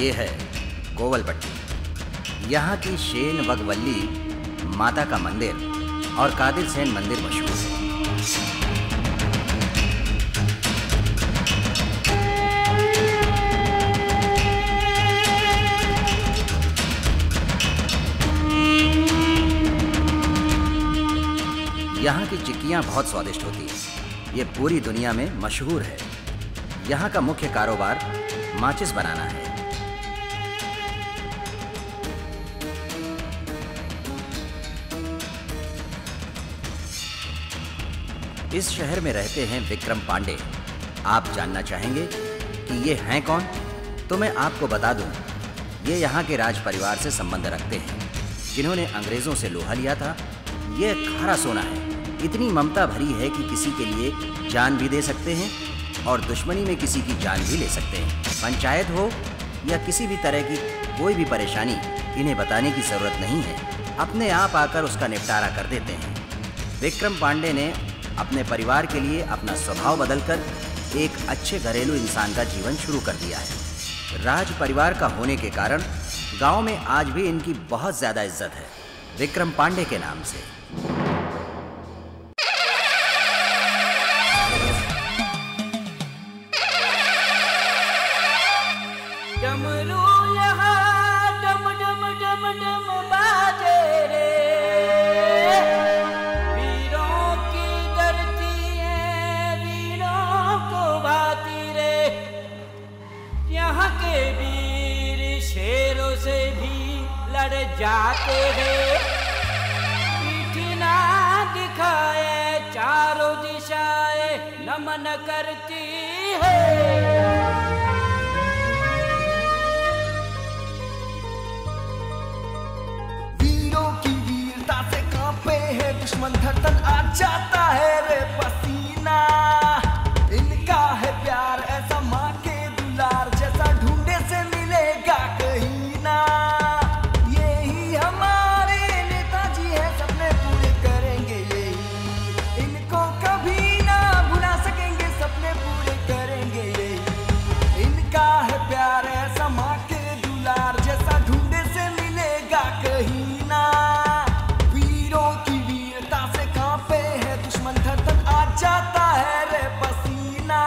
ये है कोवलपट्टी। यहाँ की शेन बगवल्ली माता का मंदिर और कादिर सेन मंदिर मशहूर है। यहाँ की चिक्कियाँ बहुत स्वादिष्ट होती हैं। ये पूरी दुनिया में मशहूर है। यहाँ का मुख्य कारोबार माचिस बनाना है। इस शहर में रहते हैं विक्रम पांडे। आप जानना चाहेंगे कि ये हैं कौन? तो मैं आपको बता दूं, ये यहाँ के राज परिवार से संबंध रखते हैं, जिन्होंने अंग्रेजों से लोहा लिया था। ये खारा सोना है। इतनी ममता भरी है कि किसी के लिए जान भी दे सकते हैं और दुश्मनी में किसी की जान भी ले सकते हैं। पंचायत हो या किसी भी तरह की कोई भी परेशानी, इन्हें बताने की ज़रूरत नहीं है, अपने आप आकर उसका निपटारा कर देते हैं। विक्रम पांडे ने अपने परिवार के लिए अपना स्वभाव बदलकर एक अच्छे घरेलू इंसान का जीवन शुरू कर दिया है। राज परिवार का होने के कारण गांव में आज भी इनकी बहुत ज़्यादा इज्जत है, विक्रम पांडे के नाम से। जाते हैं, पीठ ना दिखाए, चारों दिशाएं नमन करती है। वीरों की वीरता से कांपे है दुश्मन, धड़कन आ जाता है रे पसीना। इनका है प्यार ऐसा माँ के दुलार जैसा ढूंढे से मिलेगा कहीं ना। जाता है रे पसीना।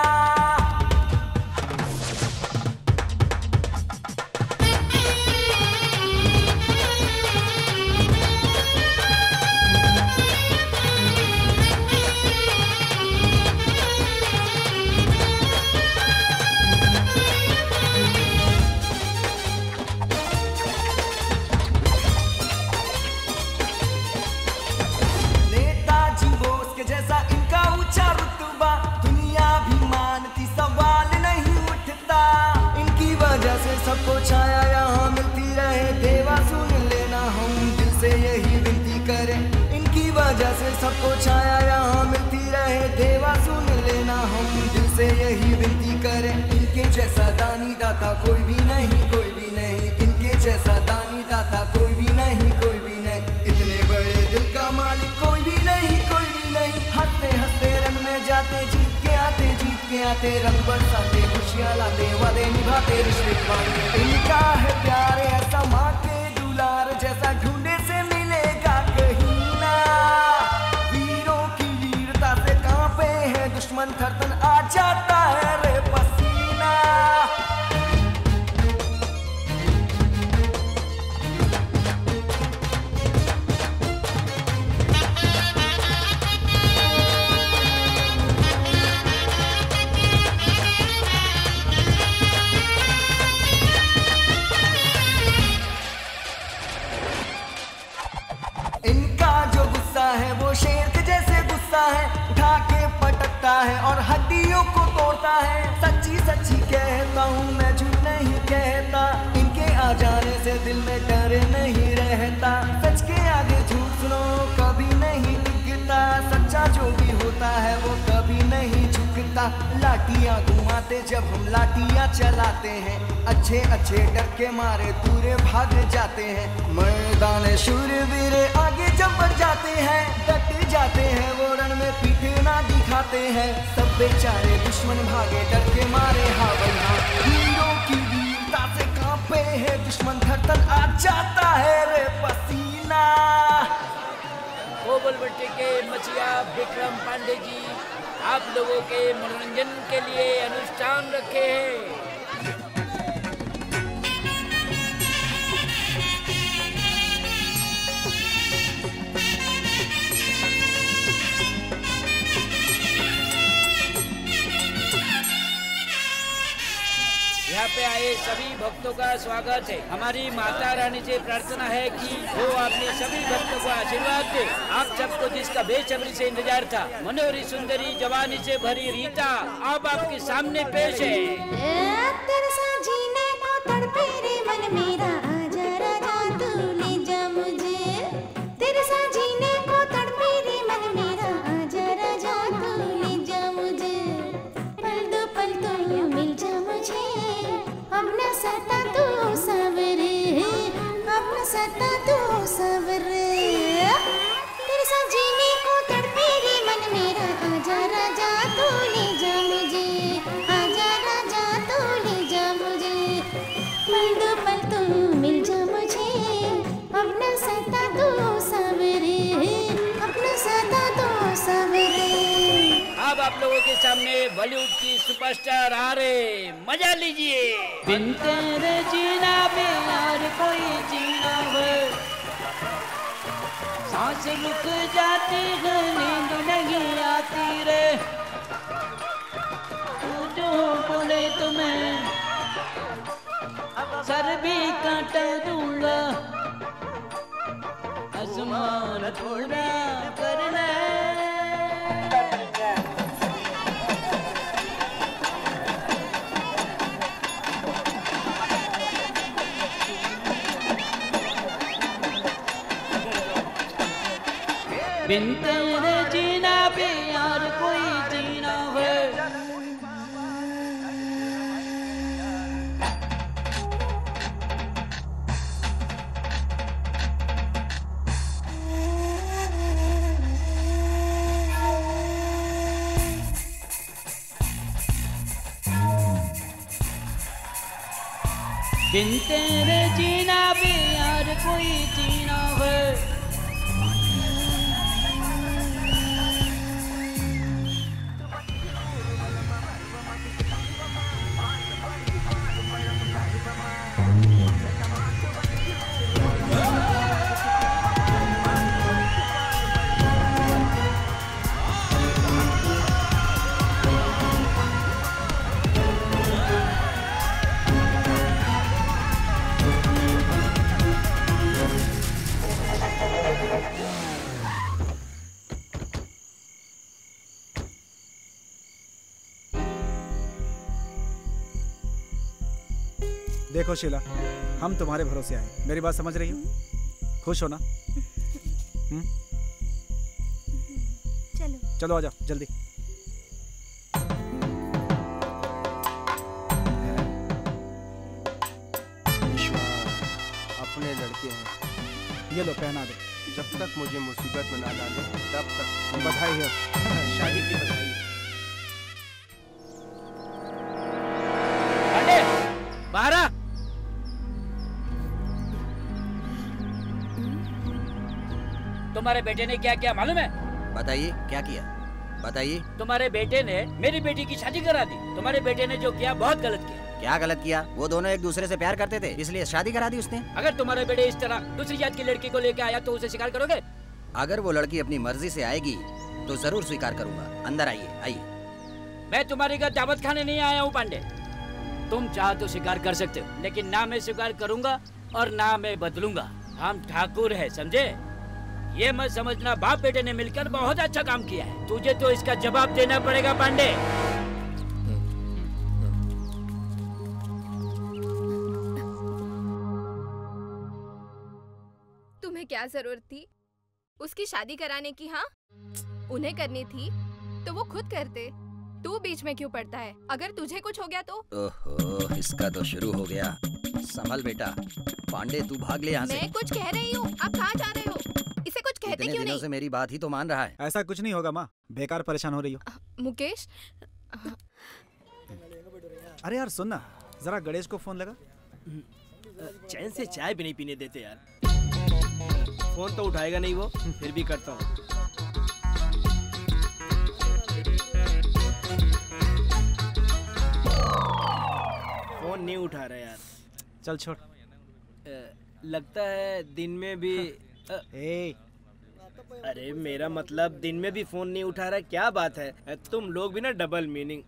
नेताजी बोस के जैसा ऊंचा रुतबा दुनिया भी मानती, सवाल नहीं उठता। इनकी वजह से सबको छाया यहाँ मिलती रहे, देवा सुन लेना हम दिल से यही विनती करें। इनकी वजह से सबको छाया यहाँ मिलती रहे, देवा सुन लेना हम दिल से यही विनती करें। इनके जैसा दानी दाता कोई भी नहीं, कोई भी नहीं। इनके जैसा दानी दाता कोई भी नहीं, कोई भी नहीं। इतने बड़े दिल का मालिक कोई भी नहीं, कोई भी नहीं। हंसते हंसते रन में जाते, जीत के आते रंग बरसाते, खुशियाँ लाते, वादे निभाते, रिश्ते निभाते। इनका है प्यार ऐसा माँ के दुलार जैसा ढूंढे से मिलेगा कहीं ना। वीरों की वीरता से कांपे है दुश्मन, धड़कन आ जाता है रे पसीना। है वो शेर के जैसे गुस्सा है, उठा के पटकता है और हड्डियों को तोड़ता है। सच्ची सच्ची कहता हूँ मैं, झूठ नहीं कहता। इनके आ जाने से दिल में डर नहीं रहता। सच के आगे झूठ सुनो कभी नहीं टिकता। सच्चा जो भी होता है वो कभी नहीं झुकता। लाठियाँ घुमाते जब हम लाठियाँ चलाते हैं, अच्छे अच्छे डर के मारे दूरे भाग जाते हैं। मैदान शूरवीर आगे जब बढ़ जाते हैं, डट जाते हैं वो रण में पीठ ना दिखाते हैं। सब बेचारे दुश्मन भागे डर के मारे, हाँ भाई हाँ। हीरों की वीरता से कांपे है दुश्मन धड़कन आ जाता है रे पसीना। कोबलबट्टी के मछिया विक्रम पांडे जी आप लोगों के मनोरंजन के लिए अनुष्ठान रखे हैं। यहाँ पे आए सभी भक्तों का स्वागत है। हमारी माता रानी से प्रार्थना है कि वो अपने सभी भक्तों को आशीर्वाद दे। आप सबको जिसका बेसब्री से इंतजार था, मनोहरी सुंदरी जवानी से भरी रीता अब आपके सामने पेश है। तेरे साथ जीने को तड़पे रे मन मेरा, आजा राजा तू ले जा मुझे। तेरे साथ जीने को तड़पे रे मन मेरा, आजा राजा तू ले जा मुझे। पल दो पल तो मिल जा मुझे, अपना सता तू सवरे, अपना सता तू सवरे। तेरे साथ जीने को तड़पे रे मन मेरा, आजा राजा तू ले जा मुझे, आजा राजा तू ले जा मुझे। पल दो पल तू मिल जा मुझे, अपना सता तू सवरे, अपना सता तू सवरे। अब आप लोगों के सामने बॉलीवुड की सुपरस्टार आ रहे, मजा लीजिए। बिन तेरे जीना भी यार कोई जीना है, सांस रुक जाती है नींद नहीं आती रे। तू जो बोले तो मैं सर भी काटा दूंगा, आसमान थोड़ा करना। बिन तेरे जीना भी यार कोई जीना है। बिन तेरे जीना भी यार कोई जीना है। देखो शीला, हम तुम्हारे भरोसे आए, मेरी बात समझ रही हो? खुश हो ना? चलो चलो आ जाओ जल्दी। अपने लड़के हैं, ये लो पहना दो। जब तक मुझे मुसीबत में ना डाले तब तक बधाई हो, शादी की बधाई। पांडे बाहर आ। तुम्हारे बेटे ने क्या किया मालूम है? बताइए क्या किया, बताइए। तुम्हारे बेटे ने मेरी बेटी की शादी करा दी। तुम्हारे बेटे ने जो किया बहुत गलत किया। क्या गलत किया? वो दोनों एक दूसरे से प्यार करते थे, इसलिए शादी करा दी उसने। अगर तुम्हारे बेटे इस तरह दूसरी जात की लड़की को लेके आया तो उसे स्वीकार करोगे? अगर वो लड़की अपनी मर्जी से आएगी तो जरूर स्वीकार करूंगा। अंदर आइए, आइए। मैं तुम्हारी घर दावत खाने नहीं आया हूँ पांडे। तुम चाह तो स्वीकार कर सकते हो, लेकिन ना मैं स्वीकार करूंगा और ना मैं बदलूंगा। हम ठाकुर है, समझे? ये मत समझना बाप बेटे ने मिलकर बहुत अच्छा काम किया है। तुझे तो इसका जवाब देना पड़ेगा पांडे। तुम्हें क्या जरूरत थी उसकी शादी कराने की? हाँ, उन्हें करनी थी तो वो खुद करते। तू बीच में क्यों पड़ता है? अगर तुझे कुछ हो गया तो? ओहो, इसका तो शुरू हो गया। संभल बेटा। पांडे तू भाग ले यहाँ से। मैं कुछ कह रही हूँ, आप कहाँ जा रहे हो? इसे कुछ कहते इतने क्यों दिनों नहीं? से मेरी बात ही तो मान रहा है। ऐसा कुछ नहीं होगा माँ, बेकार परेशान हो रही हो। मुकेश, अरे यार सुन ना, जरा गणेश को फोन लगा। चैन से चाय भी नहीं पीने देते यार। फोन तो उठाएगा नहीं वो, फिर भी करता हूँ। फोन नहीं उठा रहा यार। चल छोड़। लगता है दिन में भी अरे मेरा मतलब दिन में भी फोन नहीं उठा रहा, क्या बात है? तुम लोग भी ना डबल मीनिंग।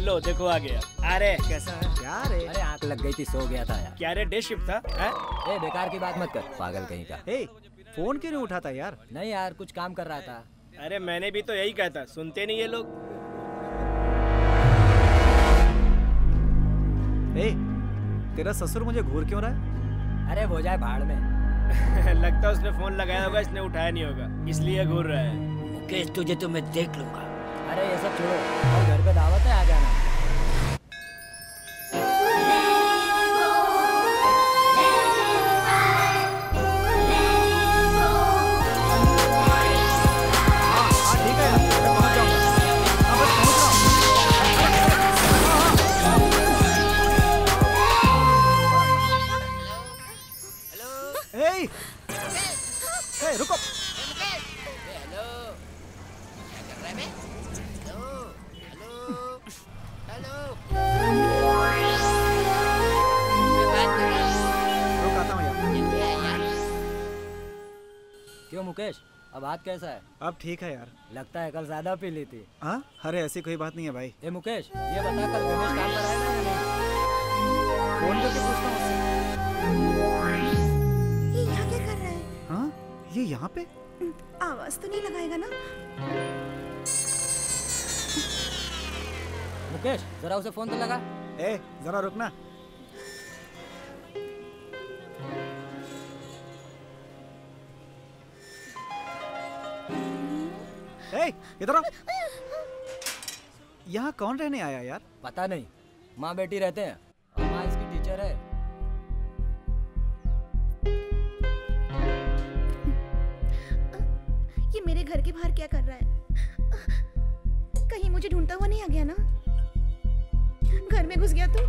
लो देखो आ गया। अरे कैसा है? क्या रे? अरे आंख लग गई थी, सो गया था यार। क्या रे, डे शिफ्ट था? ए बेकार की बात मत कर, पागल कहीं का। फोन क्यों नहीं उठाता यार? नहीं यार, कुछ काम कर रहा था। अरे मैंने भी तो यही कहा था, सुनते नहीं ये लोग। तेरा ससुर मुझे घूर क्यों रहा है? अरे हो जाए भाड़ में। लगता है उसने फोन लगाया होगा, इसने उठाया नहीं होगा, इसलिए घूर रहा है। मुकेश तुझे तो मैं देख लूंगा। अरे ये सब छोड़ो, और घर पे दावत है, आ जाना। ठीक है यार, मैं पहुंच जाऊंगा। हाँ बस पहुंच रहा हूँ। रुको। क्यों मुकेश, अब हाथ कैसा है? अब ठीक है यार। लगता है कल ज्यादा पी ली थी। हाँ? अरे ऐसी कोई बात नहीं है भाई। ए मुकेश, ये बता कल गणेश काम पर आएगा या नहीं? फोन करके पूछता हूँ उससे। ये यहाँ क्या कर रहा है? हाँ? ये यहाँ पे? आवाज तो नहीं लगाएगा ना? मुकेश जरा उसे फोन तो लगा। जरा रुकना। इधर आओ। यहाँ कौन रहने आया यार? पता नहीं, माँ बेटी रहते हैं और माँ इसकी टीचर है। ये मेरे घर के बाहर क्या कर रहा है? कहीं मुझे ढूंढता हुआ नहीं आ गया ना? घर में घुस गया तो?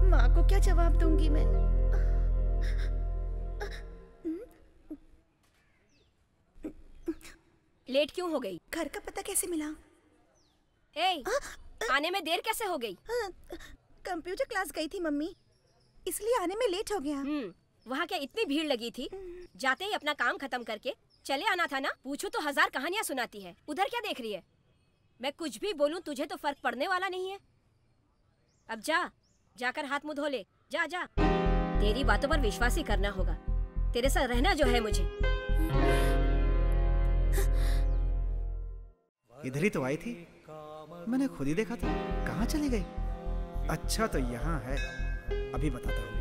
माँ को क्या जवाब दूंगी मैं? लेट क्यों हो गई? घर का पता कैसे मिला? आने में देर कैसे हो गई? कंप्यूटर क्लास गई थी मम्मी, इसलिए आने में लेट हो गया। वहाँ क्या इतनी भीड़ लगी थी? जाते ही अपना काम खत्म करके चले आना था ना। पूछूं तो 1000 कहानियाँ सुनाती है, उधर क्या देख रही है? मैं कुछ भी बोलूं तुझे तो फर्क पड़ने वाला नहीं है। अब जाकर हाथ मुंह धो ले। जा। तेरी बातों पर विश्वास ही करना होगा। तेरे साथ रहना जो है मुझे। इधर ही तो आई थी, मैंने खुद ही देखा था। कहाँ चली गई? अच्छा तो यहाँ है, अभी बताता हूँ।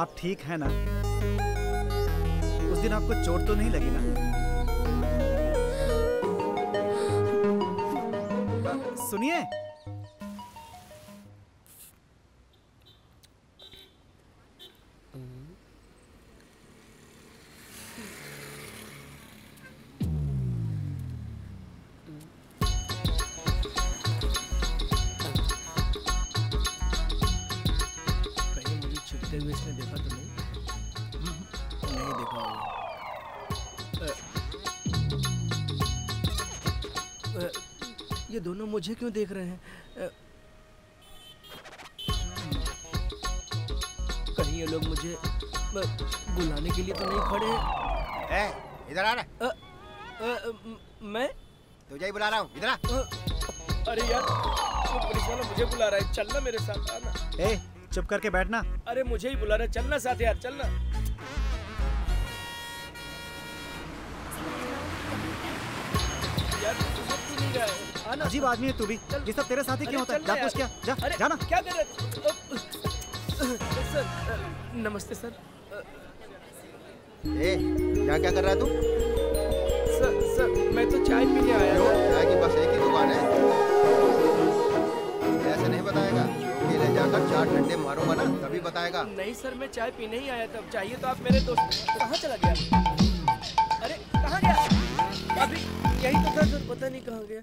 आप ठीक है ना? उस दिन आपको चोट तो नहीं लगी ना? सुनिए, इसने देखा तो नहीं? नहीं देखा होगा। ये दोनों मुझे क्यों देख रहे हैं? कहीं ये लोग मुझे बुलाने के लिए तो नहीं खड़े हैं। इधर आ रहा। मैं तुझे ही बुला रहा हूँ, इधर आ। अरे यार वो पुलिस वाला मुझे बुला रहा है, चलना मेरे साथ आना। ए चुप करके बैठना। अरे मुझे ही बुला रहा है, चलना साथ यार, चलना। यार तू नहीं रहा है, आना। अजीब आदमी है तू भी, ये सब तेरे साथ ही क्यों होता है? जा पूछ क्या, जा जाना। क्या कर रहे थे? सर नमस्ते सर। यहाँ क्या कर रहा है तू? सर मैं तो चाय पीने आया था। चाय की बस एक ही दुकान है, ऐसे नहीं बताएगा। ले जाकर 4 डंडे मारूंगा ना तभी बताएगा। नहीं सर मैं चाय पीने ही आया था, चाहिए तो आप मेरे दोस्त। कहाँ चला गया? अरे कहाँ गया? अभी यही तो था सर, पता नहीं कहाँ गया।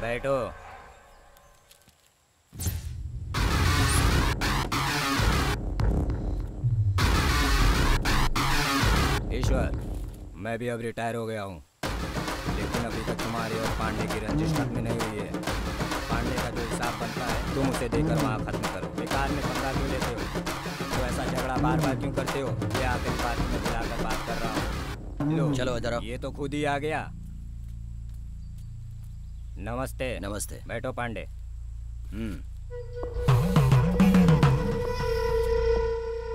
बैठो। ईश्वर, मैं भी अब रिटायर हो गया हूँ, लेकिन अभी तक तुम्हारी और पांडे की रंजिश खत्म नहीं हुई है। पांडे का जो हिसाब बनता है तुम उसे देकर वहाँ खत्म करो। बेकार में पंगा क्यों लेते हो? तो ऐसा झगड़ा बार बार क्यों करते हो? ये आखिरी बात में बुलाकर बात कर रहा हूँ। लो चलो इधर आओ। ये तो खुद ही आ गया। नमस्ते। नमस्ते। बैठो पांडे।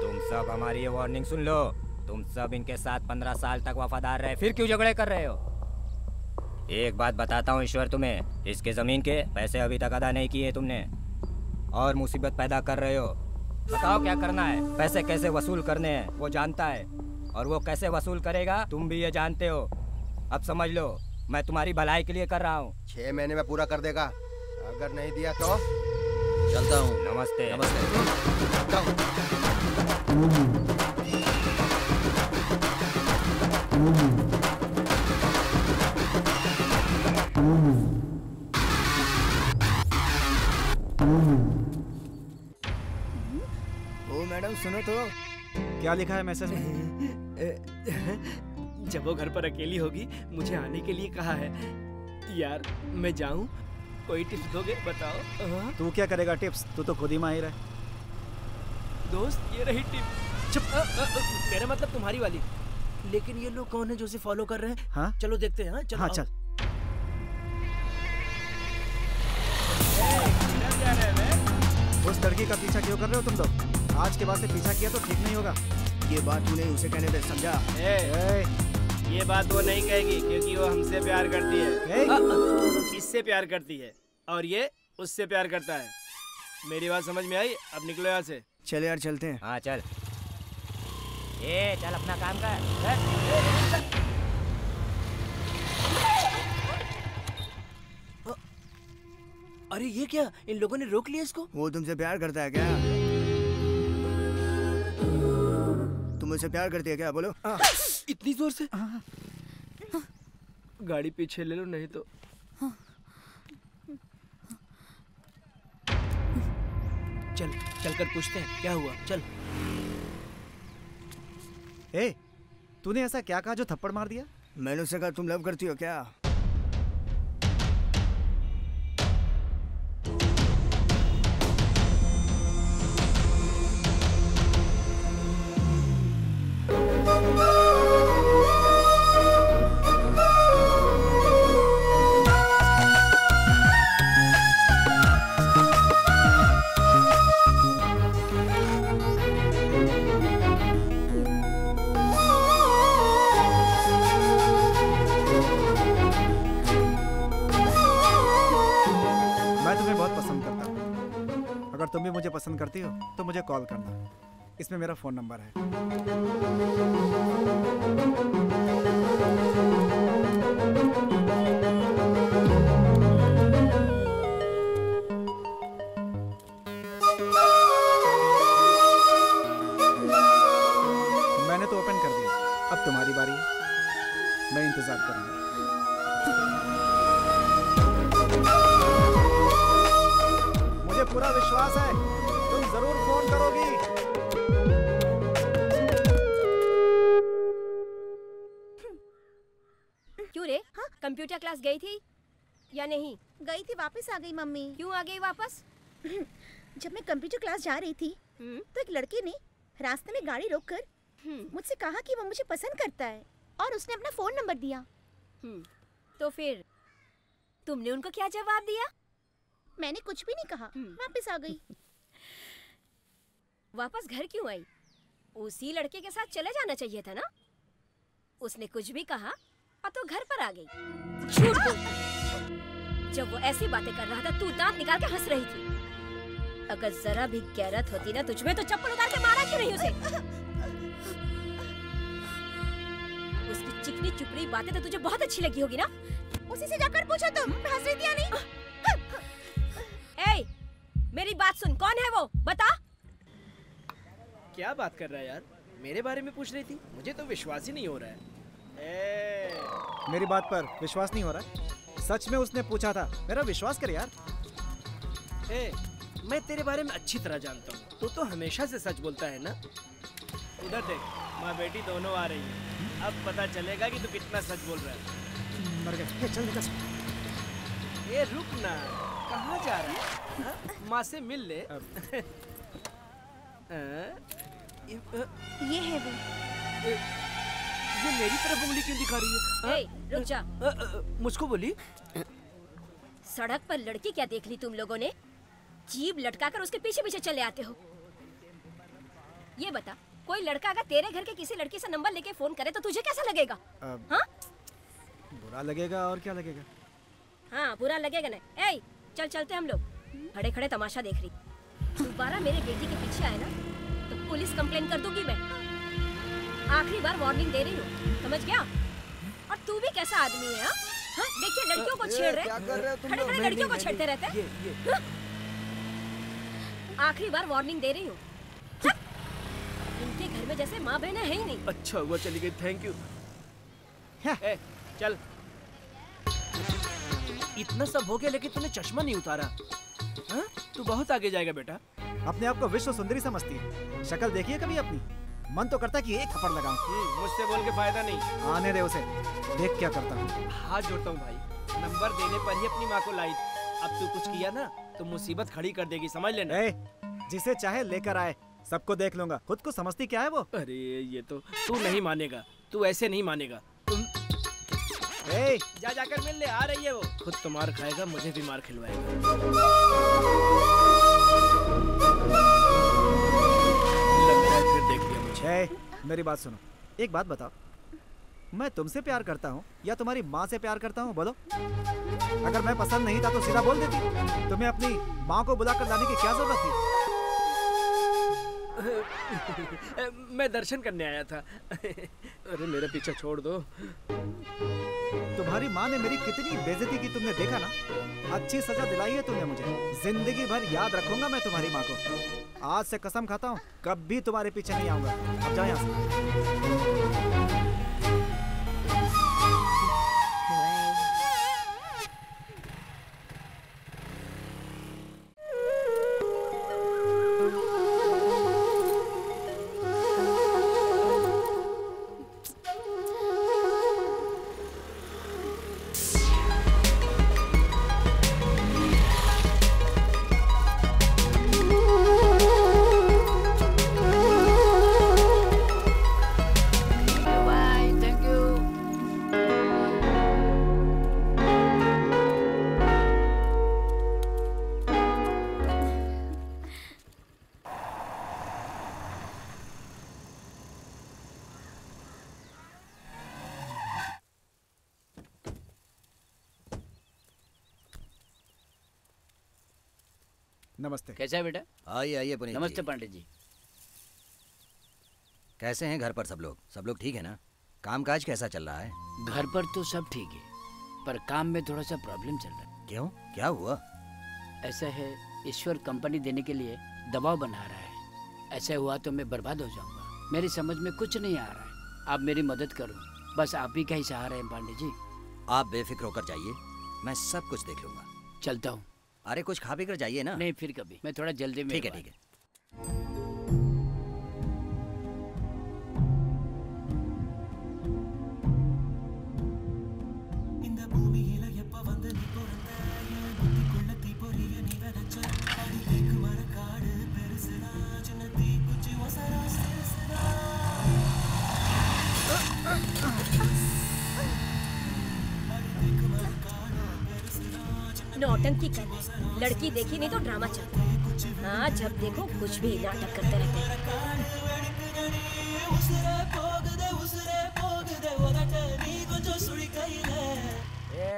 तुम सब हमारी ये वार्निंग सुन लो। तुम सब इनके साथ 15 साल तक वफादार रहे, फिर क्यों झगड़े कर रहे हो? एक बात बताता हूँ ईश्वर तुम्हें, इसके जमीन के पैसे अभी तक अदा नहीं किए तुमने और मुसीबत पैदा कर रहे हो। बताओ क्या करना है? पैसे कैसे वसूल करने हैं वो जानता है, और वो कैसे वसूल करेगा तुम भी ये जानते हो। अब समझ लो मैं तुम्हारी भलाई के लिए कर रहा हूँ। 6 महीने में पूरा कर देगा, अगर नहीं दिया तो चलता हूँ। नमस्ते। ओ मैडम सुनो तो। क्या लिखा है मैसेज में? जब वो घर पर अकेली होगी मुझे आने के लिए कहा है। यार मैं जाऊं? कोई टिप्स दोगे? बताओ। तू क्या करेगा टिप्स? तू तो खुद ही माहिर है। दोस्त ये रही टिप। चुप। मेरा मतलब तुम्हारी वाली। लेकिन ये लोग कौन है जो उसे फॉलो कर रहे हैं? हाँ? चलो देखते हैं। हाँ चलो। हाँ चल। उस लड़की का पीछा क्यों कर रहे हो तुम लोग? आज के बाद से पीछा किया तो ठीक नहीं होगा। ये बात तूने उसे कहने दे, समझा? ये बात वो नहीं कहेगी क्योंकि वो हमसे प्यार करती है। इससे प्यार करती है और ये उससे प्यार करता है। मेरी बात समझ में आई? अब निकलो यहाँ से। चले यार चलते हैं। हाँ चल। चल अपना काम कर। अरे ये क्या? इन लोगों ने रोक लिया इसको? वो तुमसे प्यार करता है क्या? तुम मुझसे प्यार करती है क्या? बोलो। इतनी जोर से? गाड़ी पीछे ले लो नहीं तो। चल कर पूछते हैं क्या हुआ। चल। तूने ऐसा क्या कहा जो थप्पड़ मार दिया? मैंने उससे कहा तुम लव करती हो क्या? तुम भी मुझे पसंद करती हो तो मुझे कॉल करना, इसमें मेरा फ़ोन नंबर है। मैंने तो ओपन कर दिया, अब तुम्हारी बारी है। मैं इंतजार करूंगा। मुझे पूरा विश्वास है तुम जरूर फोन करोगी। क्यों रे? हाँ? कंप्यूटर क्लास गई थी या नहीं? गई थी, वापस आ गई मम्मी। क्यों आ गई वापस? जब मैं कंप्यूटर क्लास जा रही थी तो एक लड़के ने रास्ते में गाड़ी रोककर मुझसे कहा कि वो मुझे पसंद करता है और उसने अपना फोन नंबर दिया। तो फिर तुमने उनको क्या जवाब दिया? मैंने कुछ भी नहीं कहा, वापस आ गई। वापस घर क्यों आई? उसी लड़के के साथ चले जाना चाहिए था ना। उसने कुछ भी कहा और तो घर पर आ गई। झूठ बोल। जब वो ऐसी बातें कर रहा था तू दांत निकाल के हंस रही थी। अगर जरा भी गैरत होती ना तुझमें तो चप्पल उतार के मारा क्यों नहीं उसे? उसकी चिकनी चुपड़ी बातें तो तुझे बहुत अच्छी लगी होगी ना। उसी से जाकर पूछो तुम हंस रही थी या नहीं। ए, मेरी बात सुन, कौन है वो? बता। क्या बात कर रहा है यार? मेरे बारे में पूछ रही थी? मुझे तो विश्वास ही नहीं हो रहा है। मेरी बात पर विश्वास नहीं हो रहा है? सच में उसने पूछा था, मेरा विश्वास कर यार। मैं तेरे बारे में अच्छी तरह जानता हूँ। तू तो हमेशा से सच बोलता है ना। उधर देख, माँ बेटी दोनों आ रही है। अब पता चलेगा कि तू कितना सच बोल रहा है। मर गए। चल निकल। ये रुक ना, कहाँ जा रहा है? माँ से मिल ले। ये है वो। ये मेरी तरफ उंगली क्यों दिखा रही है? रुक जा। मुझको बोली। सड़क पर लड़की क्या देख ली तुम लोगों ने? जीभ लटकाकर उसके पीछे पीछे चले आते हो। ये बता, कोई लड़का अगर तेरे घर के किसी लड़की से नंबर लेके फोन करे तो तुझे कैसा लगेगा? हाँ? बुरा लगेगा और क्या लगेगा? हाँ, बुरा लगेगा ना। ए, चल चलते हम लोग। खड़े खड़े तमाशा देख रही। दोबारा मेरे बेटी के पीछे आए ना तो पुलिस कंप्लेन कर दूंगी मैं। आखिरी बार वार्निंग दे रही हूँ, समझ गया? और तू भी कैसा आदमी है? हाँ, देखिए लड़कियों को छेड़ रहे, खड़े खड़े लड़कियों को छेड़ते रहते हैं। आखिरी बार वार्निंग दे रही हूँ। इनके घर में जैसे माँ बहन है ही नहीं। अच्छा हुआ चली गई, थैंक यू। चल। इतना सब हो गया लेकिन तूने चश्मा नहीं उतारा। हाँ? तू बहुत आगे जाएगा बेटा। अपने आप को विश्व सुंदरी समझती है। शक्ल देखिए कभी अपनी। मन तो करता है कि एक थप्पड़ लगाऊं। मुझसे बोल के फायदा नहीं। आने दे उसे, देख क्या करता हूँ। हाथ जोड़ता हूँ भाई, नंबर देने पर ही अपनी माँ को लाई। अब तू कुछ किया ना तो मुसीबत खड़ी कर देगी, समझ लेना। जिसे चाहे लेकर आए, सबको देख लूंगा। खुद को समझती क्या है वो? अरे ये तो तू नहीं मानेगा, तू ऐसे नहीं मानेगा। तुम जा जाकर मिल ले, आ रही है वो। खुद तो मार खाएगा, मुझे भी मार खिलवाएगा। लगता है फिर देख लिया मुझे। मेरी बात सुनो, एक बात बताओ, मैं तुमसे प्यार करता हूँ या तुम्हारी माँ से प्यार करता हूँ? बोलो। अगर मैं पसंद नहीं था तो सीधा बोल देती। तुम्हें अपनी माँ को बुलाकर लाने की क्या जरूरत थी? मैं दर्शन करने आया था। अरे मेरा पीछा छोड़ दो। तुम्हारी माँ ने मेरी कितनी बेइज्जती की तुमने देखा ना। अच्छी सजा दिलाई है तुमने मुझे। जिंदगी भर याद रखूंगा मैं तुम्हारी माँ को। आज से कसम खाता हूँ कभी तुम्हारे पीछे नहीं आऊंगा। अब जाओ यहाँ से। नमस्ते। कैसा है बेटा? आइए आइए पुनीत। नमस्ते पंडित जी। कैसे हैं घर पर सब लोग? सब लोग ठीक है ना? कामकाज कैसा चल रहा है? घर पर तो सब ठीक है, पर काम में थोड़ा सा प्रॉब्लम चल रहा है। क्यों, क्या हुआ? ऐसा है, ईश्वर कंपनी देने के लिए दबाव बना रहा है। ऐसा हुआ तो मैं बर्बाद हो जाऊंगा। मेरी समझ में कुछ नहीं आ रहा है। आप मेरी मदद करो। बस आप ही का ही सहारा है पांडे जी। आप बेफिक्र होकर जाइए, मैं सब कुछ देख लूंगा। चलता हूँ। अरे कुछ खा पी कर जाइए ना। नहीं फिर कभी, मैं थोड़ा जल्दी में। ठीक है ठीक है। नौटंकी कर रहे, लड़की देखी नहीं तो ड्रामा चलता है। हाँ जब देखो कुछ भी नाटक करते रहते हैं।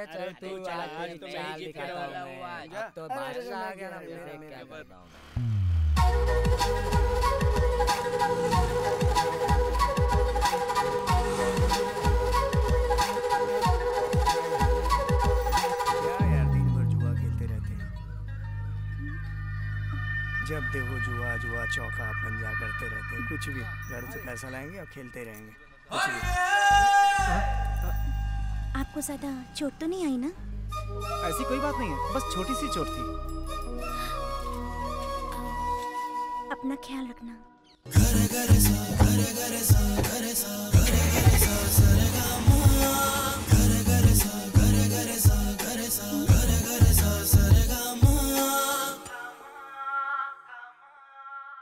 चल तू चाल दिखाता हूँ। अब तो बादशाह आ गया ना, मैं क्या करता हूँ। जब देखो जुआ जुआ चौका पंजा करते रहते हैं। कुछ भी घर से पैसा लाएंगे और खेलते रहेंगे। कुछ भी। आपको ज्यादा चोट तो नहीं आई ना? ऐसी कोई बात नहीं है, बस छोटी सी चोट थी। अपना ख्याल रखना।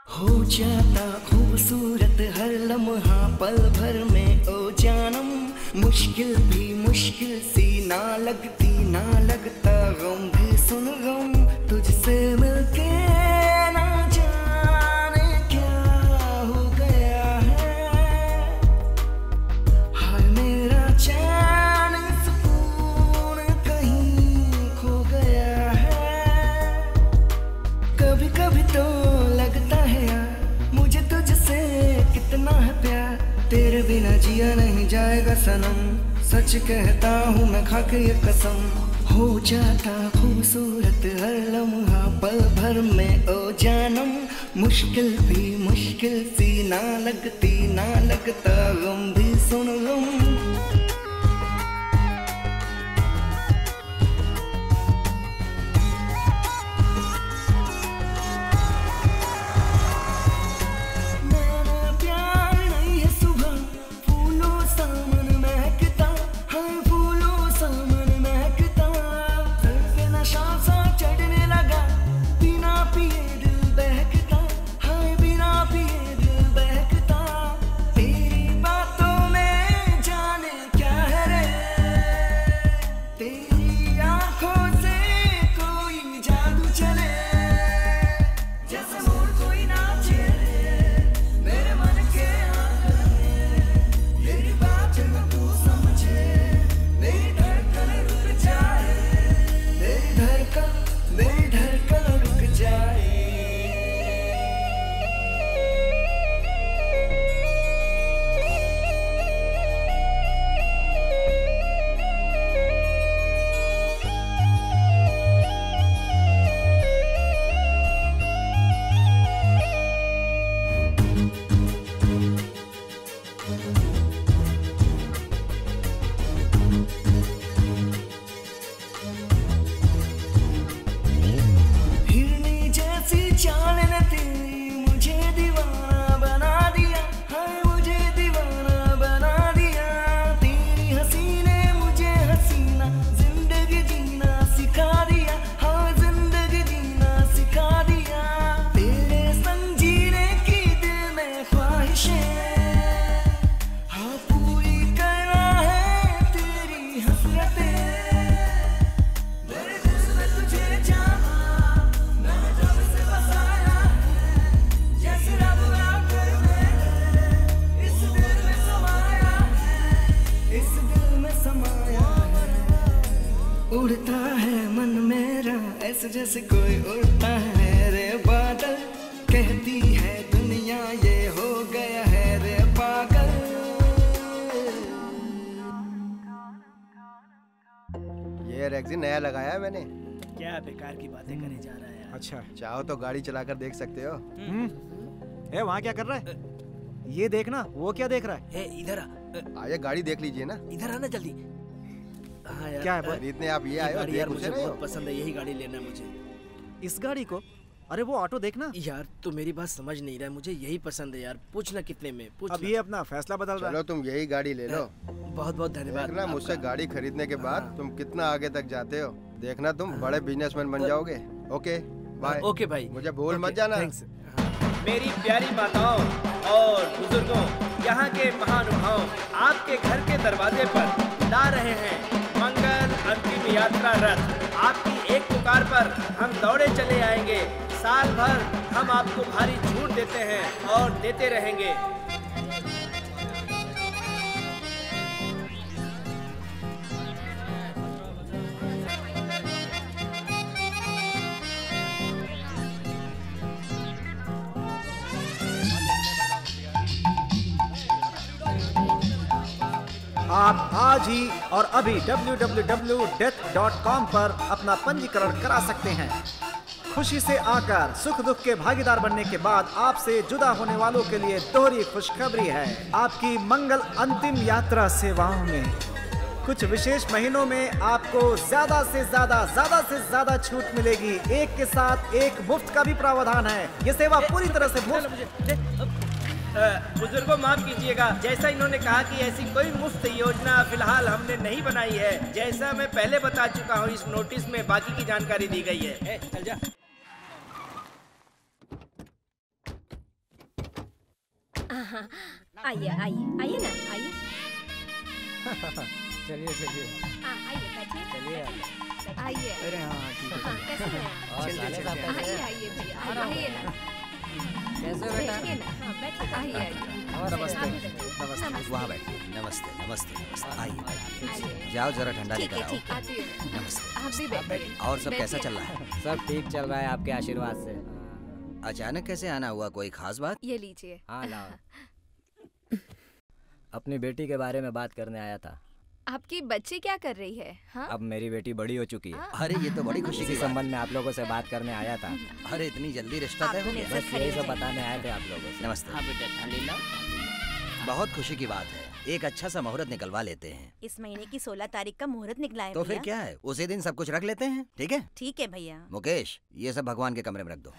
हो जाता खूबसूरत हर लम्हा पल भर में ओ जानम, मुश्किल भी मुश्किल सी ना लगती ना लगता गम भी सुन गम, तुझसे मिलके ना जाने क्या हो गया है, हाय मेरा चैन सुकून कहीं खो गया है, कभी कभी तो लगता है यार मुझे तुझसे कितना है प्यार, तेरे बिना जिया नहीं जाएगा सनम, सच कहता हूँ मैं खाके ये कसम, हो जाता खूबसूरत हर लम्हा पल भर में ओ जानम, मुश्किल भी मुश्किल सी ना लगती ना लगता गम भी सुन गम। उड़ता है मन मेरा ऐसे जैसे कोई उड़ता है रे बादल, कहती है दुनिया ये हो गया है रे पागल। ये रेक्सिन नया लगाया है मैंने। क्या बेकार की बातें करे जा रहा है। अच्छा चाहो तो गाड़ी चलाकर देख सकते हो। वहाँ क्या कर रहा है? ये देखना, वो क्या देख रहा है? इधर आ, आइए गाड़ी देख लीजिए ना। इधर आना जल्दी। हाँ यार, क्या है बोल? खरीदने आप ये आए हो, गाड़ी यार देख मुझे रहे हो? बहुत पसंद है, यही गाड़ी लेना है मुझे। इस गाड़ी को? अरे वो ऑटो देखना। यार तू मेरी बात समझ नहीं रहा है, मुझे यही पसंद है यार। पूछना कितने में, पूछ अब ये अपना फैसला बदल रहा है। चलो तुम यही गाड़ी ले लो। बहुत बहुत धन्यवाद। देखना मुझसे गाड़ी खरीदने के बाद तुम कितना आगे तक जाते हो। देखना तुम बड़े बिजनेसमैन बन जाओगे। Okay bye. ओके भाई, मुझे भूल मत जाना। थैंक्स। मेरी प्यारी माताओं और बुजुर्गों, यहाँ के महानुभाव आपके घर के दरवाजे पर ला रहे हैं मंगल अंतिम यात्रा रथ। आपकी एक पुकार पर हम दौड़े चले आएंगे। साल भर हम आपको भारी छूट देते हैं और देते रहेंगे। आप आज ही और अभी www.death.com पर अपना पंजीकरण करा सकते हैं। खुशी से आकर सुख दुख के भागीदार बनने के बाद आपसे जुदा होने वालों के लिए दोहरी खुशखबरी है। आपकी मंगल अंतिम यात्रा सेवाओं में कुछ विशेष महीनों में आपको ज्यादा से ज्यादा छूट मिलेगी। एक के साथ एक मुफ्त का भी प्रावधान है। ये सेवा पूरी तरह से मुफ्त। बुजुर्गों माफ कीजिएगा, जैसा इन्होंने कहा कि ऐसी कोई मुफ्त योजना फिलहाल हमने नहीं बनाई है। जैसा मैं पहले बता चुका हूँ, इस नोटिस में बाकी की जानकारी दी गई है। चल जा। आइए आइए आइए ना, आइए। चलिए चलिए आइए बैठिए। चलिए आइए। अरे हाँ ठीक है। हाँ, कैसे हैं आप? चलिए चलिए आइए आइए भैया, आइए ना। कैसे हो बेटा? बैठिए ना, हाँ बैठिए। आइए आइए। नमस्ते। नमस्ते। वहाँ बैठो। नमस्ते नमस्ते नमस्ते। आइए आइए। जाओ जरा ठंडा ठीक लेकर है आओ। ठीक है। आती हूँ। नमस्ते। आप भी बैठिए। और सब कैसा चल रहा है? सब ठीक चल रहा है आपके आशीर्वाद से। अचानक कैसे आना हुआ? कोई खास बात? ये लीजिए। हाँ लाओ। अपनी बेटी के बारे में बात करने आया था। आपकी बच्ची क्या कर रही है? हाँ? अब मेरी बेटी बड़ी हो चुकी है। अरे ये तो बड़ी खुशी इसी की बात संबंध में आप लोगों से बात करने आया था। है। अरे इतनी जल्दी रिश्ता तय हो गया? बस यही सब बताने आए थे आप लोगों से। नमस्ते। हाँ बेटा, थाली लाओ। बहुत खुशी की बात है। एक अच्छा सा मुहूर्त निकलवा लेते हैं। इस महीने की 16 तारीख का मुहूर्त निकला है तो फिर भैया। क्या है, उसी दिन सब कुछ रख लेते हैं। ठीक है ठीक है भैया। मुकेश, ये सब भगवान के कमरे में रख दो।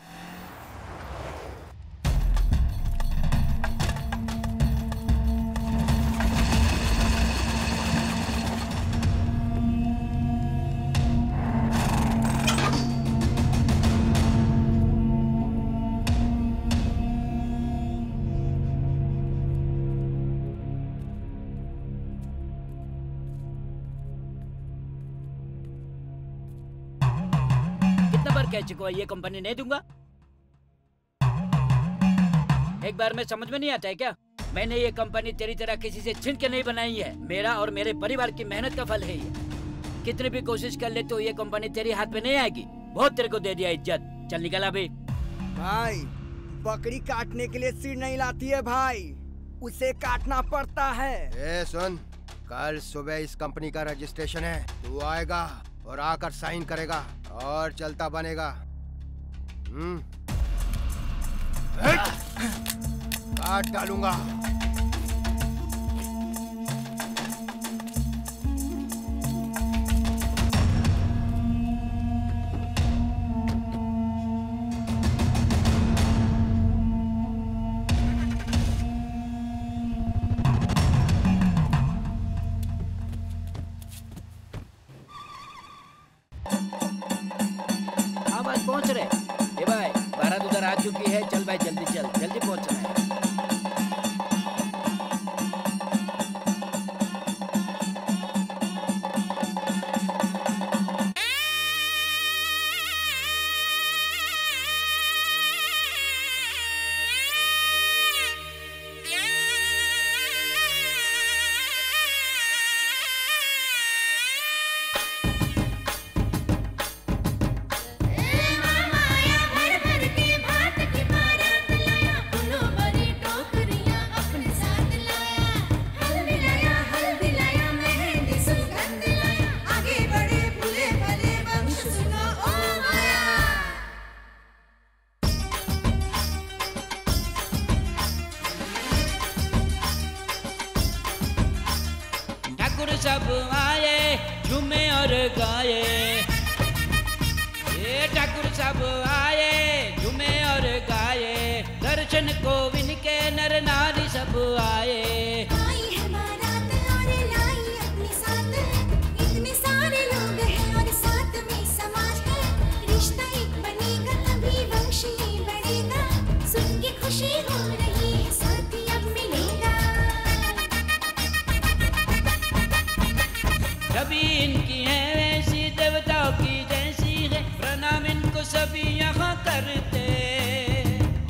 कितना बार कह चुका हूँ ये कंपनी नहीं दूंगा? एक बार में समझ में नहीं आता है क्या? मैंने ये कंपनी तेरी तरह किसी से छीन के नहीं बनाई है। मेरा और मेरे परिवार की मेहनत का फल है ये। कितनी भी कोशिश कर ले तो ये कंपनी तेरी हाथ में नहीं आएगी। बहुत तेरे को दे दिया इज्जत। चल निकल अभी। भाई बकरी काटने के लिए सिर नहीं लाती है भाई, उसे काटना पड़ता है। ए सुन, कल सुबह इस कंपनी का रजिस्ट्रेशन है। तू आएगा और आकर साइन करेगा और चलता बनेगा। काट डालूंगा। हाँ बस पहुँच रहे। ए भाई, बारात उधर आ चुकी है। चल भाई जल्दी चल, जल्दी पहुँच रहा है। माया भर भर के भात की बारात लाया। ठाकुर सब आए झूमे और गाए, ये ठाकुर सब आए झूमे और गाए, दर्शन को इनके नर नारी सब आए। आई है बारात और लाई अपने साथ, इतने सारे लोग हैं और साथ में समाज है, रिश्ता एक बनेगा तभी वंश ये बढ़ेगा, सुन के खुशी हो रही है साथी अब मिलेगा। सभी इनकी है वैसी देवताओं की जैसी है, प्रणाम इनको सभी यहाँ करते,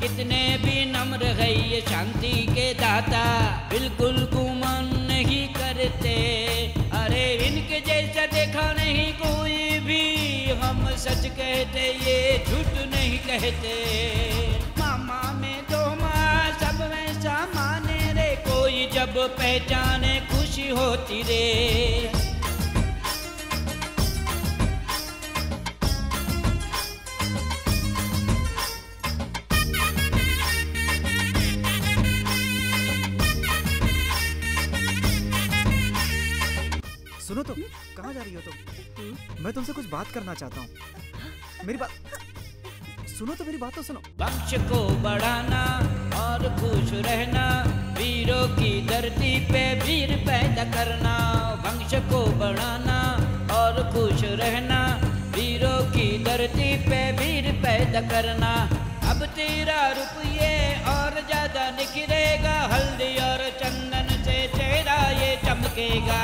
कितने भी नम्र है ये शांति के दाता, बिल्कुल गुमान नहीं करते। अरे इनके जैसा देखा नहीं कोई भी, हम सच कहते ये झूठ नहीं कहते। मामा में दो माँ सब वैसा माने रे, कोई जब पहचाने खुशी होती रे। सुनो तो, कहाँ जा रही हो तुम? मैं तुमसे कुछ बात करना चाहता हूँ। मेरी बात सुनो तो, मेरी बात तो सुनो। वंश को बढ़ाना और खुश रहना, वीरों की धरती पे वीर पैदा करना। वंश को बढ़ाना और खुश रहना, वीरों की धरती पे वीर पैदा करना। अब तेरा रुपये और ज्यादा निखरेगा, हल्दी और चंदन से चेहरा ये चमकेगा।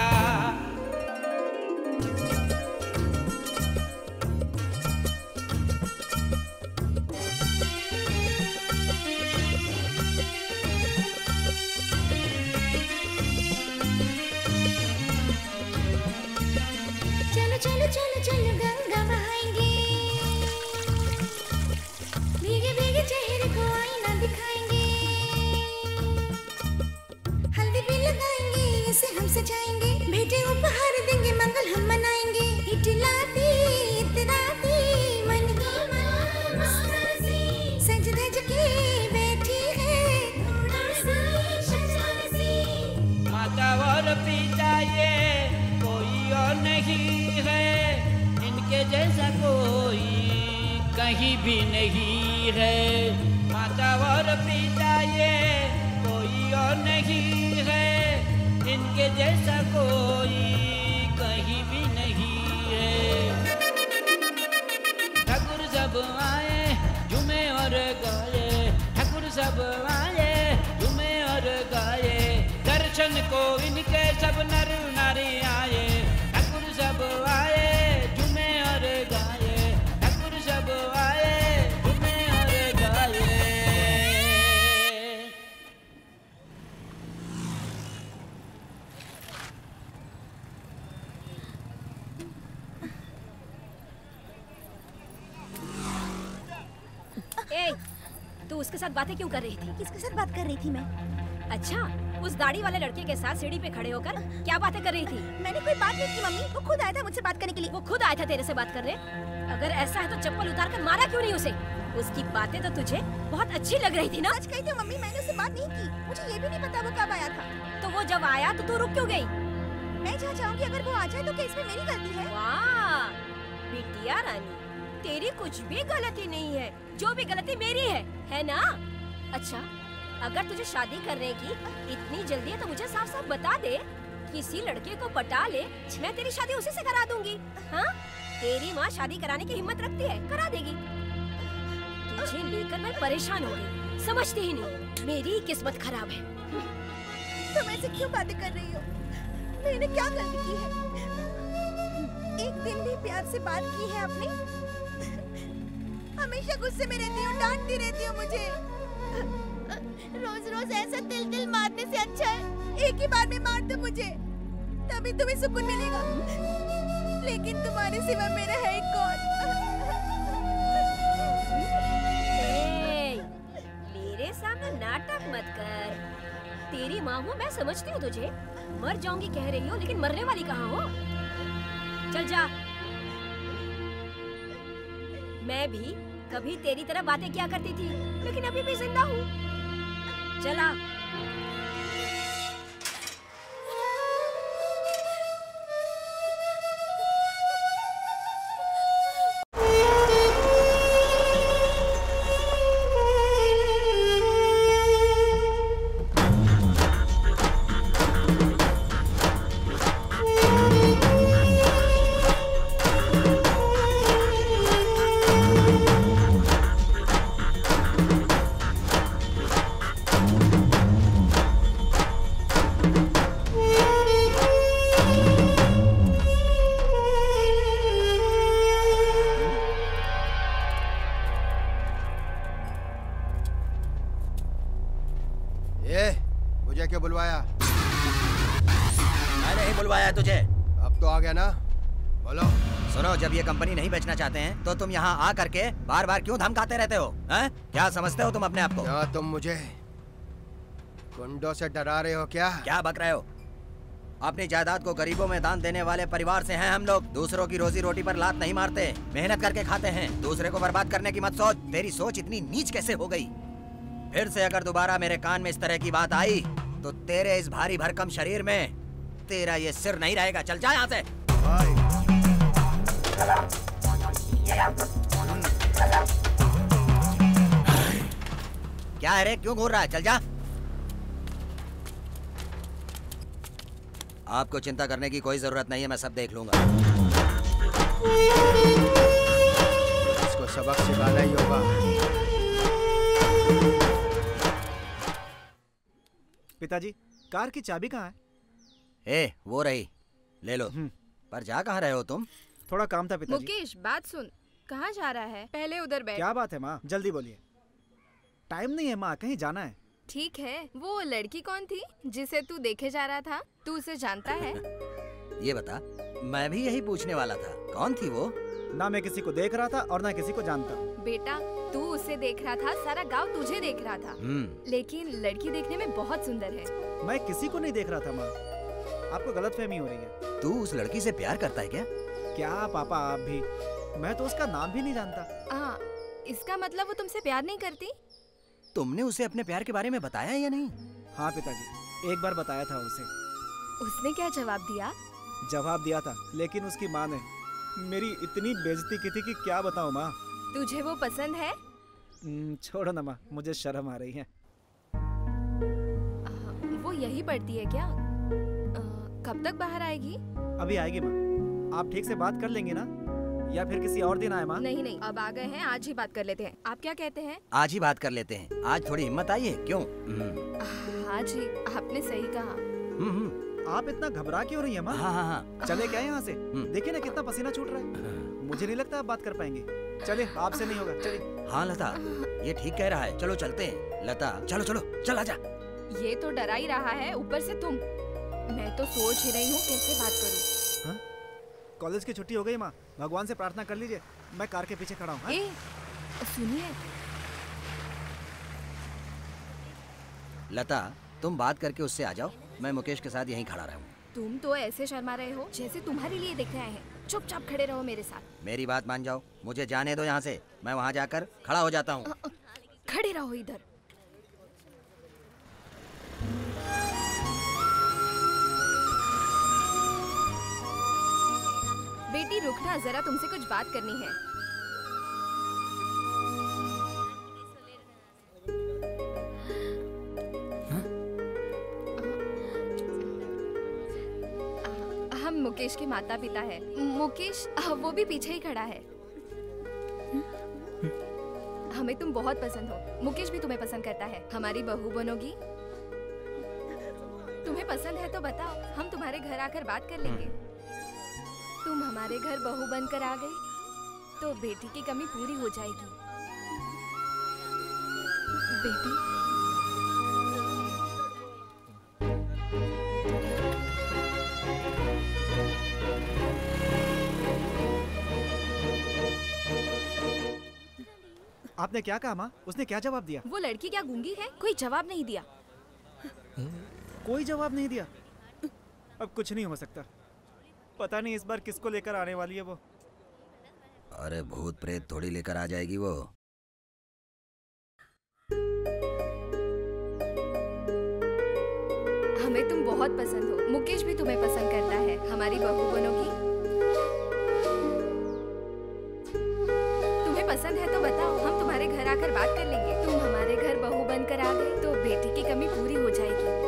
चलो चलो चलो चलो गंगा बहाएंगे, भीगे भीगे चेहरे को आईना दिखाएंगे, हल्दी भी लगाएंगे इसे हम सजाएंगे, भेंटे उपहार देंगे मंगल हम मनाएंगे। इटलाती इतराती मन ही मन सज धज के बैठी है थोड़ा सा शरारती। माता और पिता ये कोई और नहीं है, इनके जैसा कोई कहीं भी नहीं है। माता और पिता ये कोई और नहीं है, इनके जैसा कोई कहीं भी नहीं है। ठाकुर सब आए झूमे और गाए, ठाकुर सब आए झूमे और गाए, दर्शन को इनके सब नर नारी आए। ठाकुर सब आए झूमे और गाए, ठाकुर सब आए झूमे और गाए। ए, तू उसके साथ बातें क्यों कर रही थी? किसके साथ बात कर रही थी मैं? अच्छा, उस दाढ़ी वाले लड़के के साथ सीढ़ी पे खड़े होकर क्या बातें कर रही थी? मैंने कोई बात नहीं की मम्मी, वो खुद आया था मुझसे बात करने के लिए। वो खुद आया था तेरे से बात करने? अगर ऐसा है तो चप्पल उतार कर मारा क्यों नहीं उसे? उसकी बातें तो तुझे बहुत अच्छी लग रही थी ना? सच कही थी मम्मी, मैंने उससे बात नहीं की, मुझे ये भी नहीं पता वो कब आया था। तो वो जब आया तो तू रुक क्यों गई? मैं जहाँ चाहूँगी अगर वो आ जाए तो क्या इसमें मेरी गलती है? वाह बिटिया रानी, तेरी कुछ भी गलती नहीं है, जो भी गलती मेरी है ना? अच्छा, अगर तुझे शादी करने की इतनी जल्दी है तो मुझे साफ साफ बता दे, किसी लड़के को पटा ले, मैं तेरी शादी उसी से करा दूंगी। हाँ, तेरी माँ शादी कराने की हिम्मत रखती है, करा देगी। तुझे लेकर मैं परेशान हो गई, समझती ही नहीं, मेरी किस्मत खराब है। तुम ऐसे क्यों बातें कर रही हो? मैंने क्या गलती की है? एक दिन भी प्यार से बात की है आपने? हमेशा गुस्से में रहती हो, डांटती रहती हो मुझे। रोज रोज ऐसा दिल मारने से अच्छा है एक ही बार में मार दो मुझे, तभी तुम्हें सुकून मिलेगा। लेकिन तुम्हारे सिवा मेरा है कौन? मेरे सामने नाटक मत कर। तेरी माँ हूँ, मैं समझती हूँ तुझे। मर जाऊंगी कह रही हो, लेकिन मरने वाली कहाँ हो? चल जा। मैं भी कभी तेरी तरह बातें किया करती थी, लेकिन अभी भी जिंदा हूँ। चला। ये मुझे क्यों बुलवाया? मैंने ही बुलवाया है तुझे। अब तो आ गया ना, बोलो। सुनो, जब ये कंपनी नहीं बेचना चाहते हैं तो तुम यहाँ आ करके बार बार क्यों धमकाते रहते हो? हैं? क्या समझते हो तुम अपने आप को? क्या तुम मुझे गुंडों से डरा रहे हो क्या? क्या बक रहे हो? अपनी जायदाद को गरीबों में दान देने वाले परिवार से हैं हम लोग। दूसरों की रोजी रोटी पर लात नहीं मारते, मेहनत करके खाते हैं। दूसरे को बर्बाद करने की मत सोच। तेरी सोच इतनी नीच कैसे हो गई? फिर से अगर दोबारा मेरे कान में इस तरह की बात आई तो तेरे इस भारी भरकम शरीर में तेरा ये सिर नहीं रहेगा। चल जा यहाँ से। क्या है रे, क्यों घूर रहा है? चल जा। आपको चिंता करने की कोई जरूरत नहीं है, मैं सब देख लूंगा। इसको सबक सिखाना ही होगा। पिताजी, कार की चाबी कहाँ है? वो रही, ले लो। पर जा कहाँ रहे हो तुम? थोड़ा काम था पिताजी। मुकेश, बात सुन। कहाँ जा रहा है? पहले उधर बैठ। क्या बात है माँ, जल्दी बोलिए। टाइम नहीं है माँ, कहीं जाना है। ठीक है, वो लड़की कौन थी जिसे तू देखे जा रहा था? तू उसे जानता है? ये बता, मैं भी यही पूछने वाला था। कौन थी वो? ना मैं किसी को देख रहा था और ना किसी को जानता। बेटा, तू उसे देख रहा था, सारा गांव तुझे देख रहा था। लेकिन लड़की देखने में बहुत सुंदर है। मैं किसी को नहीं देख रहा था माँ, आपको गलतफहमी हो रही है। तू उस लड़की से प्यार करता है क्या? क्या पापा, आप भी? मैं तो उसका नाम भी नहीं जानता। इसका मतलब वो तुमसे प्यार नहीं करती? तुमने उसे अपने प्यार के बारे में बताया या नहीं? हाँ पिताजी, एक बार बताया था उसे। उसने क्या जवाब दिया? जवाब दिया था, लेकिन उसकी माँ ने मेरी इतनी बेइज्जती की थी कि क्या बताऊँ माँ। तुझे वो पसंद है? छोड़ो ना माँ, मुझे शर्म आ रही है। वो यही पढ़ती है क्या? कब तक बाहर आएगी? अभी आएगी माँ। आप ठीक से बात कर लेंगे ना, या फिर किसी और दिन आए माँ? नहीं, अब आ गए हैं, आज ही बात कर लेते हैं। आप क्या कहते हैं? आज ही बात कर लेते हैं। आज थोड़ी हिम्मत आई है, क्यों? आज ही, आपने सही कहा। आप इतना घबरा क्यों रही है माँ? हाँ। चले क्या यहाँ से? देखिए ना कितना पसीना छूट रहा है। मुझे नहीं लगता आप बात कर पाएंगे। चले, आपसे नहीं होगा, चलिए। हाँ लता, ये ठीक कह रहा है, चलो चलते हैं। लता, चलो चलो, चल आजा। ये तो डरा ही रहा है, ऊपर से तुम। मैं तो सोच ही रही हूँ कैसे बात करूँ। कॉलेज की छुट्टी हो गई माँ, भगवान से प्रार्थना कर लीजिए। मैं कार के पीछे खड़ा हूँ। सुनिए लता, तुम बात करके उससे आ जाओ, मैं मुकेश के साथ यहीं खड़ा रहूँ। तुम तो ऐसे शर्मा रहे हो जैसे तुम्हारे लिए देखने आए हैं। चुपचाप खड़े रहो मेरे साथ। मेरी बात मान जाओ, मुझे जाने दो यहाँ से। मैं वहाँ जाकर खड़ा हो जाता हूँ। खड़े रहो इधर। बेटी रुकना, जरा तुमसे कुछ बात करनी है। हम मुकेश के माता पिता है। मुकेश वो भी पीछे ही खड़ा है। हमें तुम बहुत पसंद हो। मुकेश भी तुम्हें पसंद करता है। हमारी बहू बनोगी? तुम्हें पसंद है तो बताओ, हम तुम्हारे घर आकर बात कर लेंगे। तुम हमारे घर बहू बनकर आ गई तो बेटी की कमी पूरी हो जाएगी। बेटी, आपने क्या कहा माँ? उसने क्या जवाब दिया? वो लड़की क्या गूंगी है? कोई जवाब नहीं दिया। कोई जवाब नहीं दिया? अब कुछ नहीं हो सकता। पता नहीं इस बार किसको लेकर आने वाली है वो। अरे भूत प्रेत थोड़ी लेकर आ जाएगी वो। हमें तुम बहुत पसंद हो। मुकेश भी तुम्हें पसंद करता है। हमारी बहू बनोगी? तुम्हें पसंद है तो बताओ, हम तुम्हारे घर आकर बात कर लेंगे। तुम हमारे घर बहू बनकर आ गई तो बेटी की कमी पूरी हो जाएगी।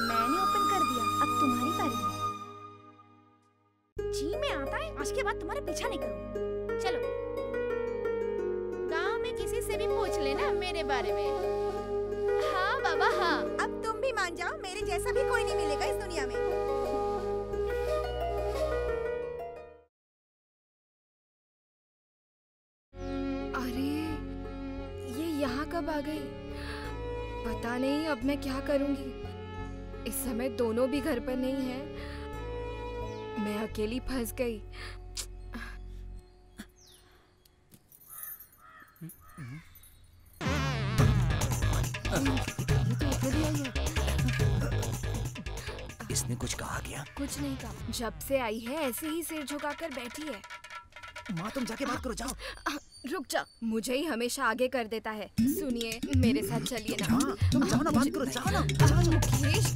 मैंने ओपन कर दिया, अब तुम्हारी बारी है। जी में आता है, आज के बाद तुम्हारा पीछा नहीं करूँ। चलो, गांव में किसी से भी पूछ लेना मेरे बारे में। बाबा हाँ। अब तुम भी मान जाओ, मेरे जैसा भी कोई नहीं मिलेगा इस दुनिया में। अरे ये यहाँ कब आ गई? पता नहीं अब मैं क्या करूँगी। इस समय दोनों भी घर पर नहीं है, मैं अकेली फंस गई। इसने कुछ कहा क्या? कुछ नहीं कहा। जब से आई है ऐसे ही सिर झुकाकर बैठी है। माँ तुम जाके बात करो, जाओ। रुक जा, मुझे ही हमेशा आगे कर देता है। सुनिए, मेरे साथ चलिए ना। हाँ, तुम जाओ ना, बात करो, जाओ ना। मुकेश,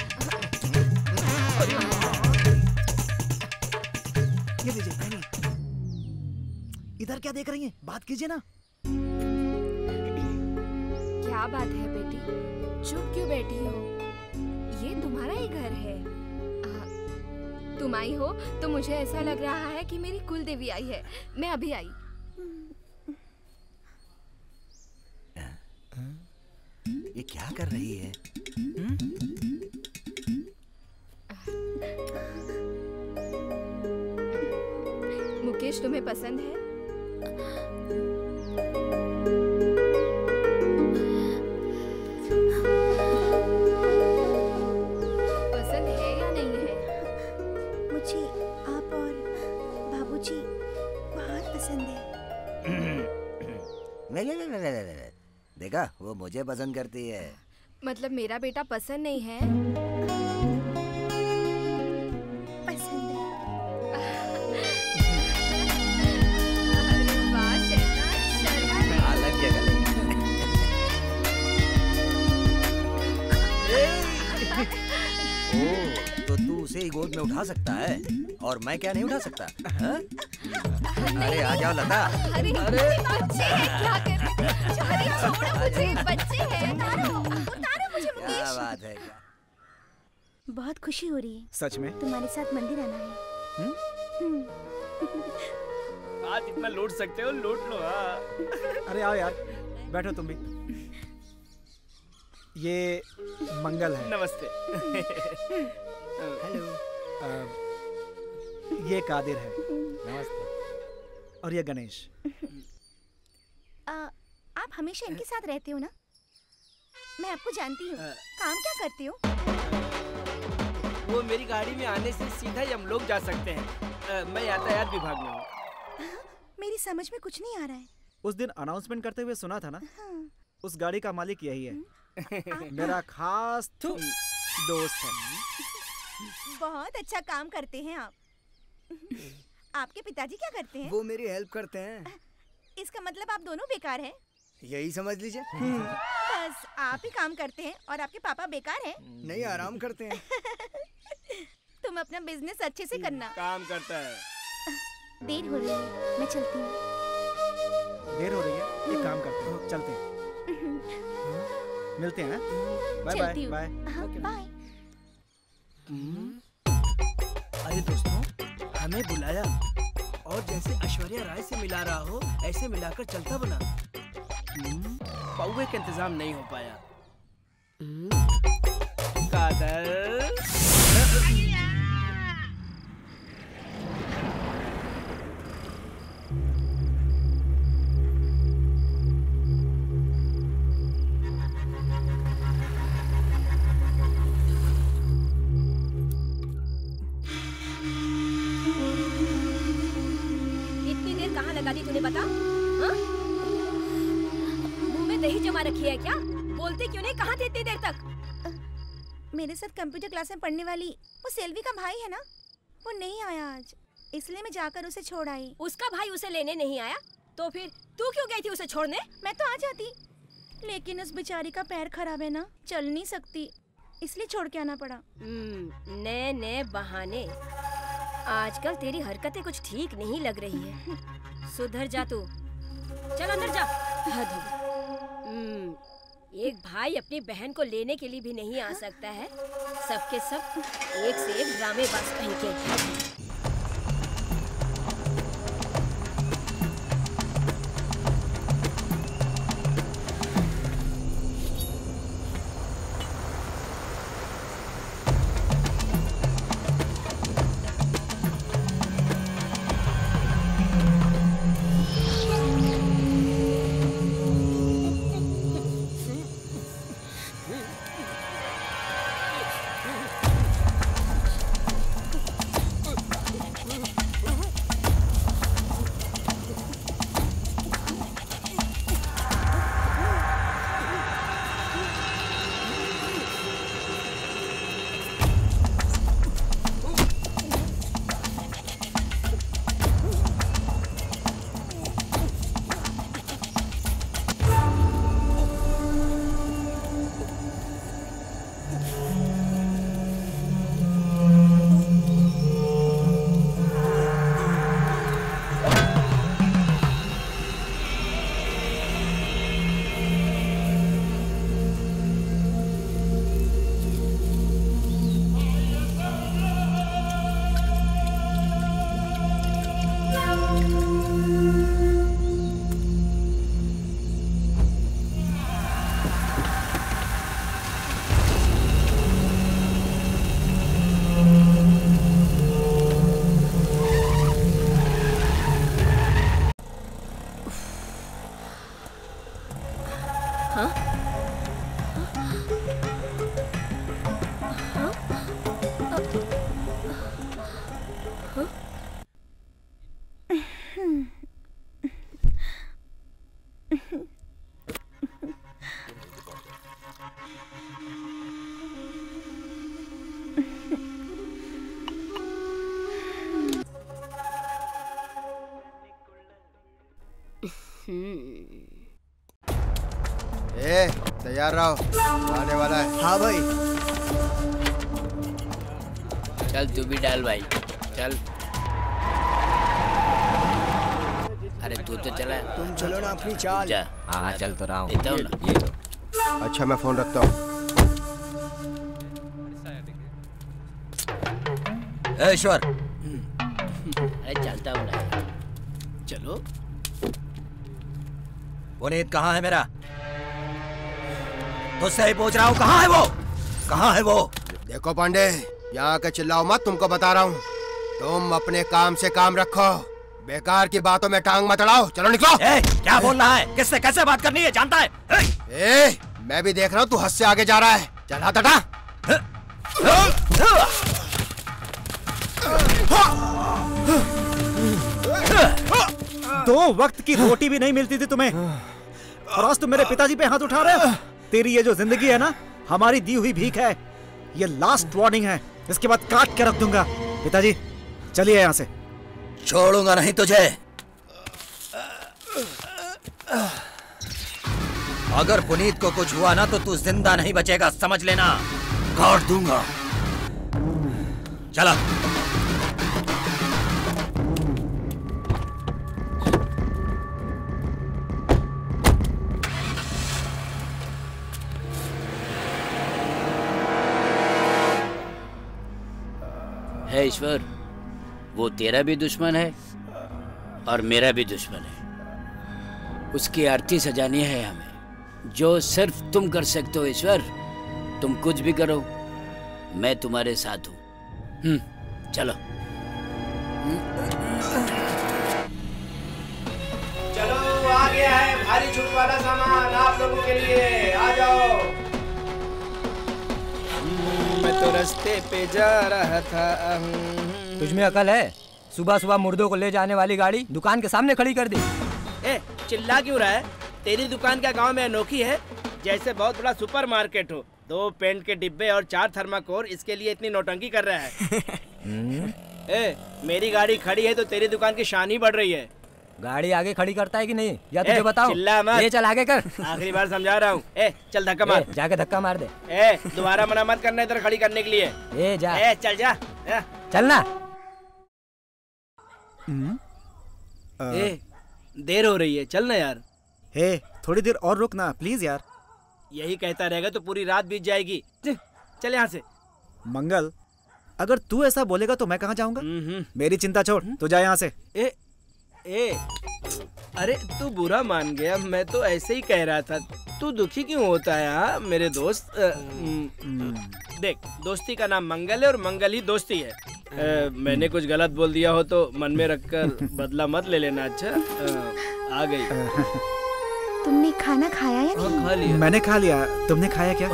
ये लीजिए पहनिए। इधर क्या देख रही हैं? बात कीजिए ना। क्या बात है बेटी, चुप क्यों बैठी हो? ये तुम्हारा ही घर है। तुम आई हो तो मुझे ऐसा लग रहा है कि मेरी कुल देवी आई है। मैं अभी आई। ये क्या कर रही है? मुकेश तुम्हें पसंद है? पसंद है या नहीं है? मुझे आप और बाबूजी बहुत पसंद है। देखा, वो मुझे पसंद करती है। मतलब मेरा बेटा पसंद नहीं है? पसंद है। अरे वाह शहनाज, शर्मा अलग जगह ओह, तो तू उसे ही गोद में उठा सकता है और मैं क्या नहीं उठा सकता? अरे आ जाओ लता। अरे बच्चे हैं, क्या कर रहे हो? अरे छोड़ो मुझे, बच्चे हैं। उतारो मुझे मुकेश। क्या बात है? बहुत खुशी हो रही है। सच में? तुम्हारे साथ मंदिर आना है। आज इतना लूट सकते हो, लूट लो। अरे आओ यार, बैठो तुम भी। ये मंगल है। नमस्ते। हेलो। ये कादिर है। नमस्ते। और ये गणेश। आप हमेशा इनके साथ रहते हो ना? मैं आपको जानती हूँ। काम क्या करते हो? वो मेरी गाड़ी में आने से सीधा ही हम लोग जा सकते हैं। मैं यातायात विभाग में हूँ। मेरी समझ में कुछ नहीं आ रहा है। उस दिन अनाउंसमेंट करते हुए सुना था ना? उस गाड़ी का मालिक यही है। मेरा खास दोस्त है। बहुत अच्छा काम करते हैं आप। आपके पिताजी क्या करते हैं? वो मेरी हेल्प करते हैं। इसका मतलब आप दोनों बेकार हैं? यही समझ लीजिए। बस आप ही काम करते हैं और आपके पापा बेकार हैं? नहीं, आराम करते हैं। तुम अपना बिजनेस अच्छे से करना। काम करता है। देर हो रही है, मैं चलती हूँ। देर हो रही है, एक काम करते हैं, चलते हैं। मिलते हैं। Bye bye bye bye. अरे दोस्तों, हमें बुलाया और जैसे ऐश्वर्या राय से मिला रहा हो ऐसे मिलाकर चलता बना। पौवे का इंतजाम नहीं हो पाया। कादर। इतनी देर कहाँ लगा दी तूने, बता? हाँ? मुंह में दही जमा रखी है क्या? बोलते क्यों नहीं? कहाँ थे इतनी देर तक? मेरे साथ कंप्यूटर क्लास में पढ़ने वाली वो सेल्वी का भाई है ना, वो नहीं आया आज, इसलिए मैं जाकर उसे छोड़ आई। उसका भाई उसे लेने नहीं आया तो फिर तू क्यों गई थी उसे छोड़ने? मैं तो आ जाती, लेकिन उस बेचारी का पैर खराब है ना, चल नहीं सकती, इसलिए छोड़ के आना पड़ा। नए नए बहाने। आजकल तेरी हरकतें कुछ ठीक नहीं लग रही है। सुधर जा तू। चल अंदर जा। हद हो गई। एक भाई अपनी बहन को लेने के लिए भी नहीं आ सकता है। सबके सब एक से एक ड्रामेबाज कहीं के। तैयार रहो, आने वाला है। हाँ भाई। चल तू भी डाल भाई, चल। अरे तू तो चला। तुम चलो ना अपनी चाल। जा। हाँ चल तो रहा हूँ। देता हूँ ना। ये लो। अच्छा मैं फोन रखता हूँ। ईश्वर। अरे चलता हूँ ना। चलो। पुनीत कहाँ है मेरा? तुझसे ही पूछ रहा हूँ, कहाँ है वो? कहाँ है वो? देखो पांडे, यहाँ के चिल्लाओ मत, तुमको बता रहा हूँ। तुम अपने काम से काम रखो, बेकार की बातों में टांग मत अड़ाओ। चलो निकलो। क्या बोल रहा है? किससे कैसे बात करनी है जानता है? मैं भी देख रहा हूँ तू हद से आगे जा रहा है। चल हाथ हटा। दो वक्त की रोटी भी नहीं मिलती थी तुम्हें, और आज तुम मेरे पिताजी पे हाथ उठा रहे हो। तेरी ये जो जिंदगी है ना, हमारी दी हुई भीख है। ये लास्ट वार्निंग है, इसके बाद काट के रख दूंगा। पिताजी चलिए यहाँ से। छोड़ूंगा नहीं तुझे। अगर पुनीत को कुछ हुआ ना तो तू जिंदा नहीं बचेगा, समझ लेना। काट दूंगा। चला। है ईश्वर, वो तेरा भी दुश्मन है और मेरा भी दुश्मन है। उसकी आरती सजानी है हमें, जो सिर्फ तुम कर सकते हो ईश्वर। तुम कुछ भी करो, मैं तुम्हारे साथ हूँ। चलो। चलो आ गया है भारी छूट वाला सामान आप लोगों के लिए, आ जाओ। मैं तो रास्ते पे जा रहा था। तुझमें अकल है? सुबह सुबह मुर्दों को ले जाने वाली गाड़ी दुकान के सामने खड़ी कर दी। चिल्ला क्यों रहा है? तेरी दुकान क्या गांव में अनोखी है? जैसे बहुत बड़ा सुपरमार्केट हो। 2 पेंट के डिब्बे और 4 थर्माकोल, इसके लिए इतनी नौटंकी कर रहा है। मेरी गाड़ी खड़ी है तो तेरी दुकान की शान ही बढ़ रही है। गाड़ी आगे खड़ी करता है कि नहीं, या तुझे बताओ? चिल्ला मत। ये चल आगे कर। आखिरी बार समझा रहा हूँ। चल धक्का मार। जाके धक्का मार दे। दोबारा मना मत करना इधर खड़ी करने के लिए। जा। चल जा। चलना। देर हो रही है, चल ना यार। थोड़ी देर और रुक ना प्लीज यार। यही कहता रहेगा तो पूरी रात बीत जाएगी। चल यहाँ से। मंगल, अगर तू ऐसा बोलेगा तो मैं कहाँ जाऊंगा? मेरी चिंता छोड़, तू जा यहाँ से। अरे तू बुरा मान गया, मैं तो ऐसे ही कह रहा था। तू दुखी क्यों होता है? हाँ मेरे दोस्त। देख, दोस्ती का नाम मंगल है और मंगल ही दोस्ती है। मैंने कुछ गलत बोल दिया हो तो मन में रखकर बदला मत ले लेना। अच्छा आ गई। तुमने खाना खाया या नहीं? खा लिया। मैंने खा लिया, तुमने खाया क्या?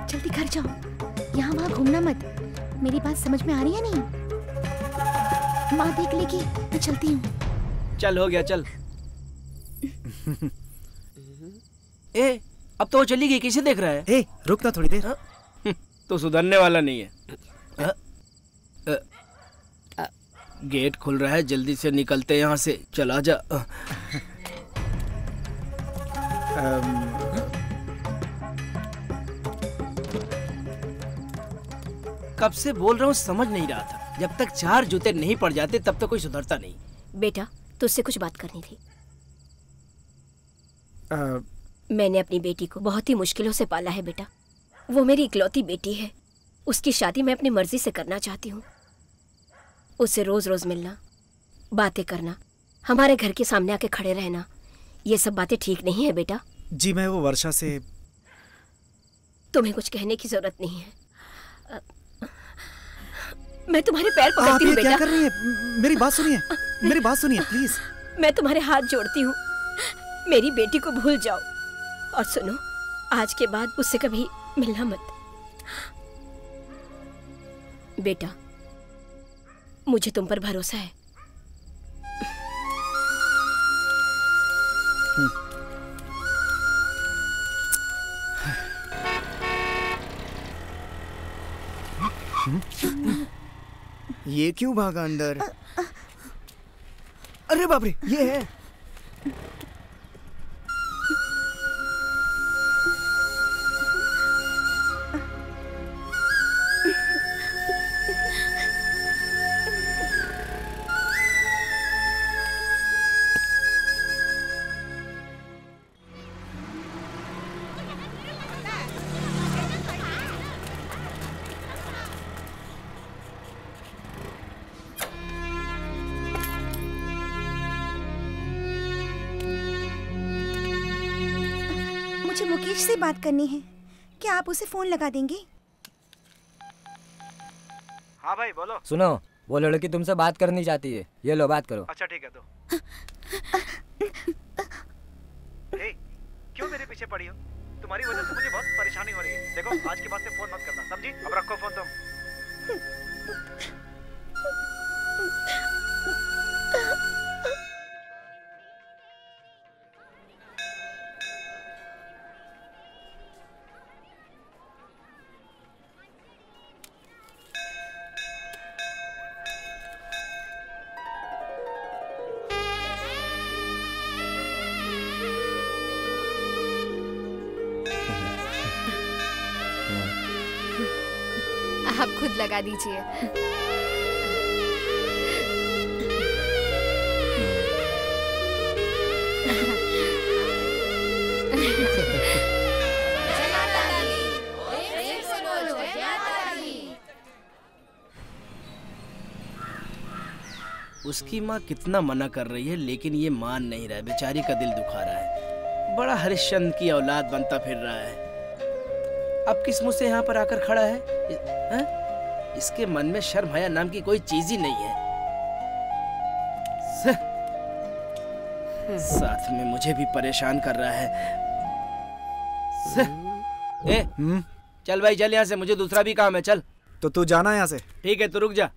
जल्दी घर जाओ, यहाँ वहाँ घूमना मत। मेरी बात समझ में आ रही है नहीं? माँ देख लेगी, मैं चलती हूँ। चल हो गया, चल। अब तो वो चली गई, किसे देख रहा है? रुक ना थोड़ी देर। तो सुधरने वाला नहीं है। गेट खुल रहा है, जल्दी से निकलते हैं यहाँ से। चला जा। कब से बोल रहा हूँ, समझ नहीं रहा था। जब तक 4 जूते नहीं पड़ जाते तब तक कोई सुधरता नहीं। बेटा, तुझसे कुछ बात करनी थी। मैंने अपनी बेटी को बहुत ही मुश्किलों से पाला है बेटा। वो मेरी इकलौती बेटी है। उसकी शादी मैं अपनी मर्जी से करना चाहती हूँ। उससे रोज रोज मिलना, बातें करना, हमारे घर के सामने आके खड़े रहना, ये सब बातें ठीक नहीं है बेटा। जी मैं वो वर्षा से। तुम्हें कुछ कहने की जरूरत नहीं है। मैं तुम्हारे पैर पकड़ती हूँ बेटा। क्या कर रही है? मेरी बात सुनिए, मेरी बात सुनिए प्लीज। मैं तुम्हारे हाथ जोड़ती हूँ, मेरी बेटी को भूल जाओ। और सुनो, आज के बाद उससे कभी मिलना मत। बेटा, मुझे तुम पर भरोसा है। ये क्यों भागा अंदर? अरे बाप रे, ये है। मुझे मुकेश से बात करनी है, क्या आप उसे फोन लगा देंगे? हाँ भाई बोलो। सुनो, वो लड़की तुमसे बात करनी चाहती है, ये लो बात करो। अच्छा ठीक है। तो क्यों मेरे पीछे पड़ी हो? तुम्हारी वजह से मुझे बहुत परेशानी हो रही है। देखो, आज के बाद से फोन मत करना, समझी? अब रखो फोन तुम। आप खुद लगा दीजिए। उसकी माँ कितना मना कर रही है, लेकिन ये मान नहीं रहा है। बेचारी का दिल दुखा रहा है। बड़ा हरिश्चंद्र की औलाद बनता फिर रहा है। अब किस मुंह से यहाँ पर आकर खड़ा है? इसके मन में शर्म हया नाम की कोई चीज ही नहीं है। साथ में मुझे भी परेशान कर रहा है। चल भाई चल यहाँ से, मुझे दूसरा भी काम है। चल। तो तू जाना यहाँ से। ठीक है, तो रुक जा।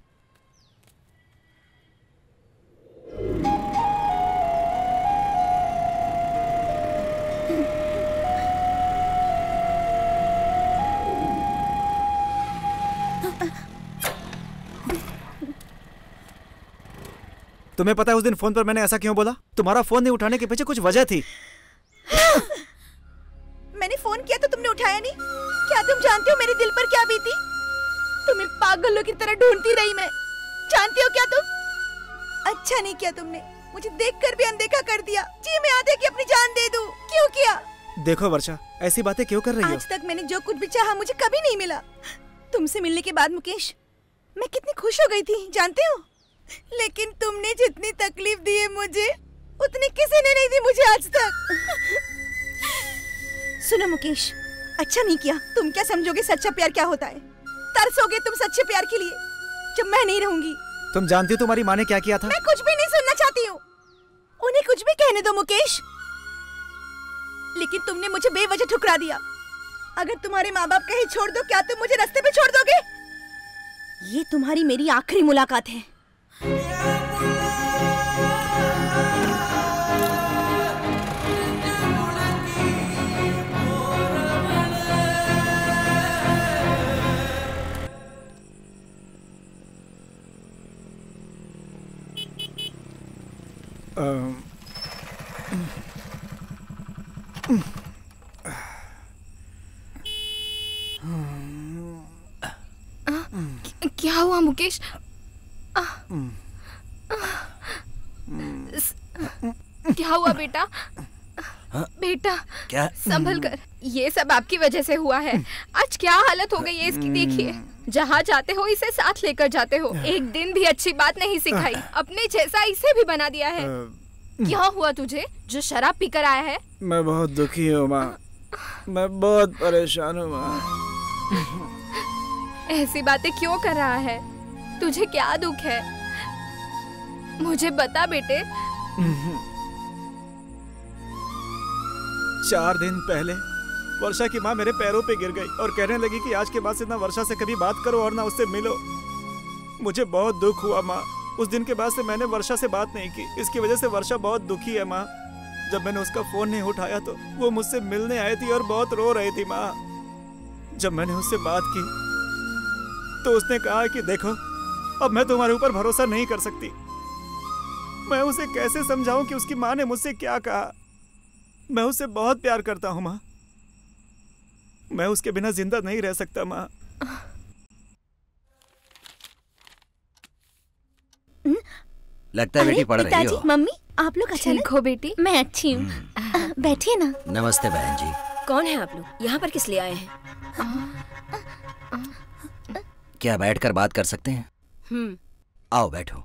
तुम्हें पता है उस दिन फोन पर मैंने ऐसा क्यों बोला? तुम्हारा फोन नहीं उठाने के पीछे कुछ वजह थी। मैंने फोन किया तो तुमने उठाया नहीं। क्या तुम जानते हो मेरे दिल पर क्या बीती? तुम्हें पागलों की तरह ढूंढती रही मैं। जानते हो क्या तुम? अच्छा नहीं किया तुमने, मुझे देखकर भी अनदेखा कर दिया। जी मैं आधे की अपनी जान दे दूं। क्यों किया? देखो वर्षा, ऐसी बातें क्यों कर रही हो? आज तक मैंने जो कुछ भी चाहा मुझे कभी नहीं मिला। तुमसे मिलने के बाद मुकेश, मैं कितनी खुश हो गई थी जानते हो? लेकिन तुमने जितनी तकलीफ दी है मुझे, उतनी किसी ने नहीं दी मुझे आज तक। सुनो मुकेश, अच्छा नहीं किया। तुम क्या समझोगे सच्चा प्यार क्या होता है? तरसोगे तुम सच्चे प्यार के लिए जब मैं नहीं रहूंगी। तुम जानती हो तुम्हारी माँ ने क्या किया था? मैं कुछ भी नहीं सुनना चाहती हूँ। उन्हें कुछ भी कहने दो मुकेश। लेकिन तुमने मुझे बेवजह ठुकरा दिया। अगर तुम्हारे माँ बाप कहीं छोड़ दो, क्या तुम मुझे रास्ते पे छोड़ दोगे? ये तुम्हारी मेरी आखिरी मुलाकात है। क्या हुआ मुकेश? क्या हुआ बेटा? बेटा क्या? संभल कर, ये सब आपकी वजह से हुआ है। आज क्या हालत हो गई है इसकी देखिए। जहाँ जाते हो इसे साथ लेकर जाते हो। एक दिन भी अच्छी बात नहीं सिखाई, अपने जैसा इसे भी बना दिया है। क्या हुआ तुझे जो शराब पीकर आया है? मैं बहुत दुखी हूँ माँ, मैं बहुत परेशान हूँ माँ। ऐसी बातें क्यों कर रहा है? तुझे क्या दुख है? मुझे बता बेटे, 4 दिन पहले वर्षा की माँ मेरे पैरों पे गिर गई और कहने लगी कि आज के बाद से ना वर्षा से कभी बात करो और ना उससे मिलो। मुझे बहुत दुख हुआ माँ। उस दिन के बाद से मैंने वर्षा से बात नहीं की। इसकी वजह से वर्षा बहुत दुखी है माँ। जब मैंने उसका फोन नहीं उठाया तो वो मुझसे मिलने आई थी और बहुत रो रही थी माँ। जब मैंने उससे बात की तो उसने कहा कि देखो, अब मैं तुम्हारे ऊपर भरोसा नहीं कर सकती। मैं उसे कैसे समझाऊं कि उसकी माँ ने मुझसे क्या कहा। मैं उससे बहुत प्यार करता हूँ माँ। मैं उसके बिना जिंदा नहीं रह सकता माँ। लगता है बेटी पढ़ रही हो। मम्मी, आप लोग ठीक हो बेटी? मैं अच्छी हूँ। बैठिए ना। नमस्ते बहन जी। कौन है आप लोग? यहाँ पर किस लिए आए हैं? क्या बैठकर बात कर सकते हैं? आओ बैठो।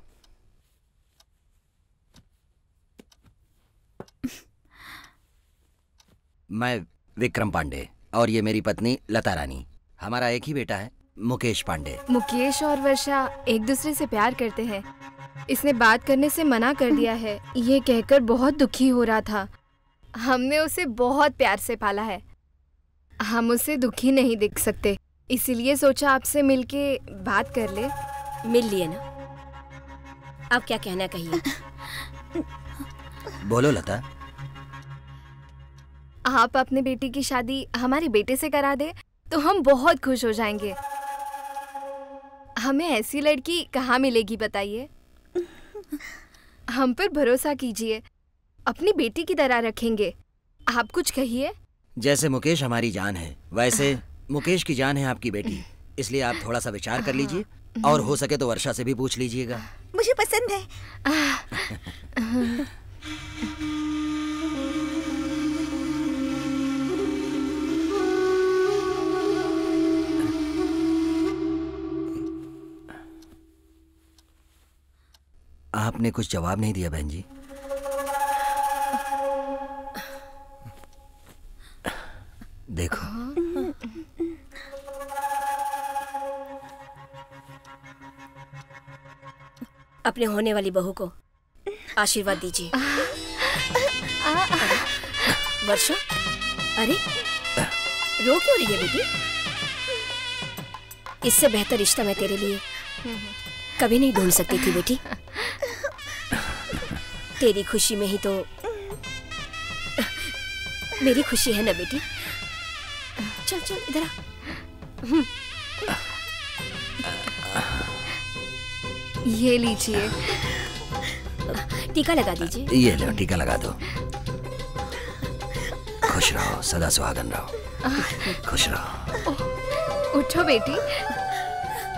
मैं विक्रम पांडे और ये मेरी पत्नी लता रानी। हमारा एक ही बेटा है, मुकेश पांडे। मुकेश और वर्षा एक दूसरे से प्यार करते हैं। इसने बात करने से मना कर दिया है, ये कहकर बहुत दुखी हो रहा था। हमने उसे बहुत प्यार से पाला है। हम उसे दुखी नहीं देख सकते, इसीलिए सोचा आपसे मिलके बात कर ले। मिल लिए ना? आप क्या कहना कहिए। बोलो लता। आप अपने बेटी की शादी हमारे बेटे से करा दे तो हम बहुत खुश हो जाएंगे। हमें ऐसी लड़की कहाँ मिलेगी बताइए? हम पर भरोसा कीजिए, अपनी बेटी की तरह रखेंगे। आप कुछ कहिए। जैसे मुकेश हमारी जान है, वैसे मुकेश की जान है आपकी बेटी। इसलिए आप थोड़ा सा विचार कर लीजिए और हो सके तो वर्षा से भी पूछ लीजिएगा। मुझे पसंद है। आपने कुछ जवाब नहीं दिया बहन जी। देखो, अपने होने वाली बहू को आशीर्वाद दीजिए। वर्षा, अरे रो क्यों रही है बेटी? इससे बेहतर रिश्ता मैं तेरे लिए कभी नहीं ढूंढ सकती थी बेटी। तेरी खुशी में ही तो मेरी खुशी है ना बेटी। चल चल इधर आ। ये लीजिए। टीका लगा दीजिए। ये लो, टीका लगा दो। खुश रहो, सदा सुहागन रहो। खुश रहो। उठो बेटी,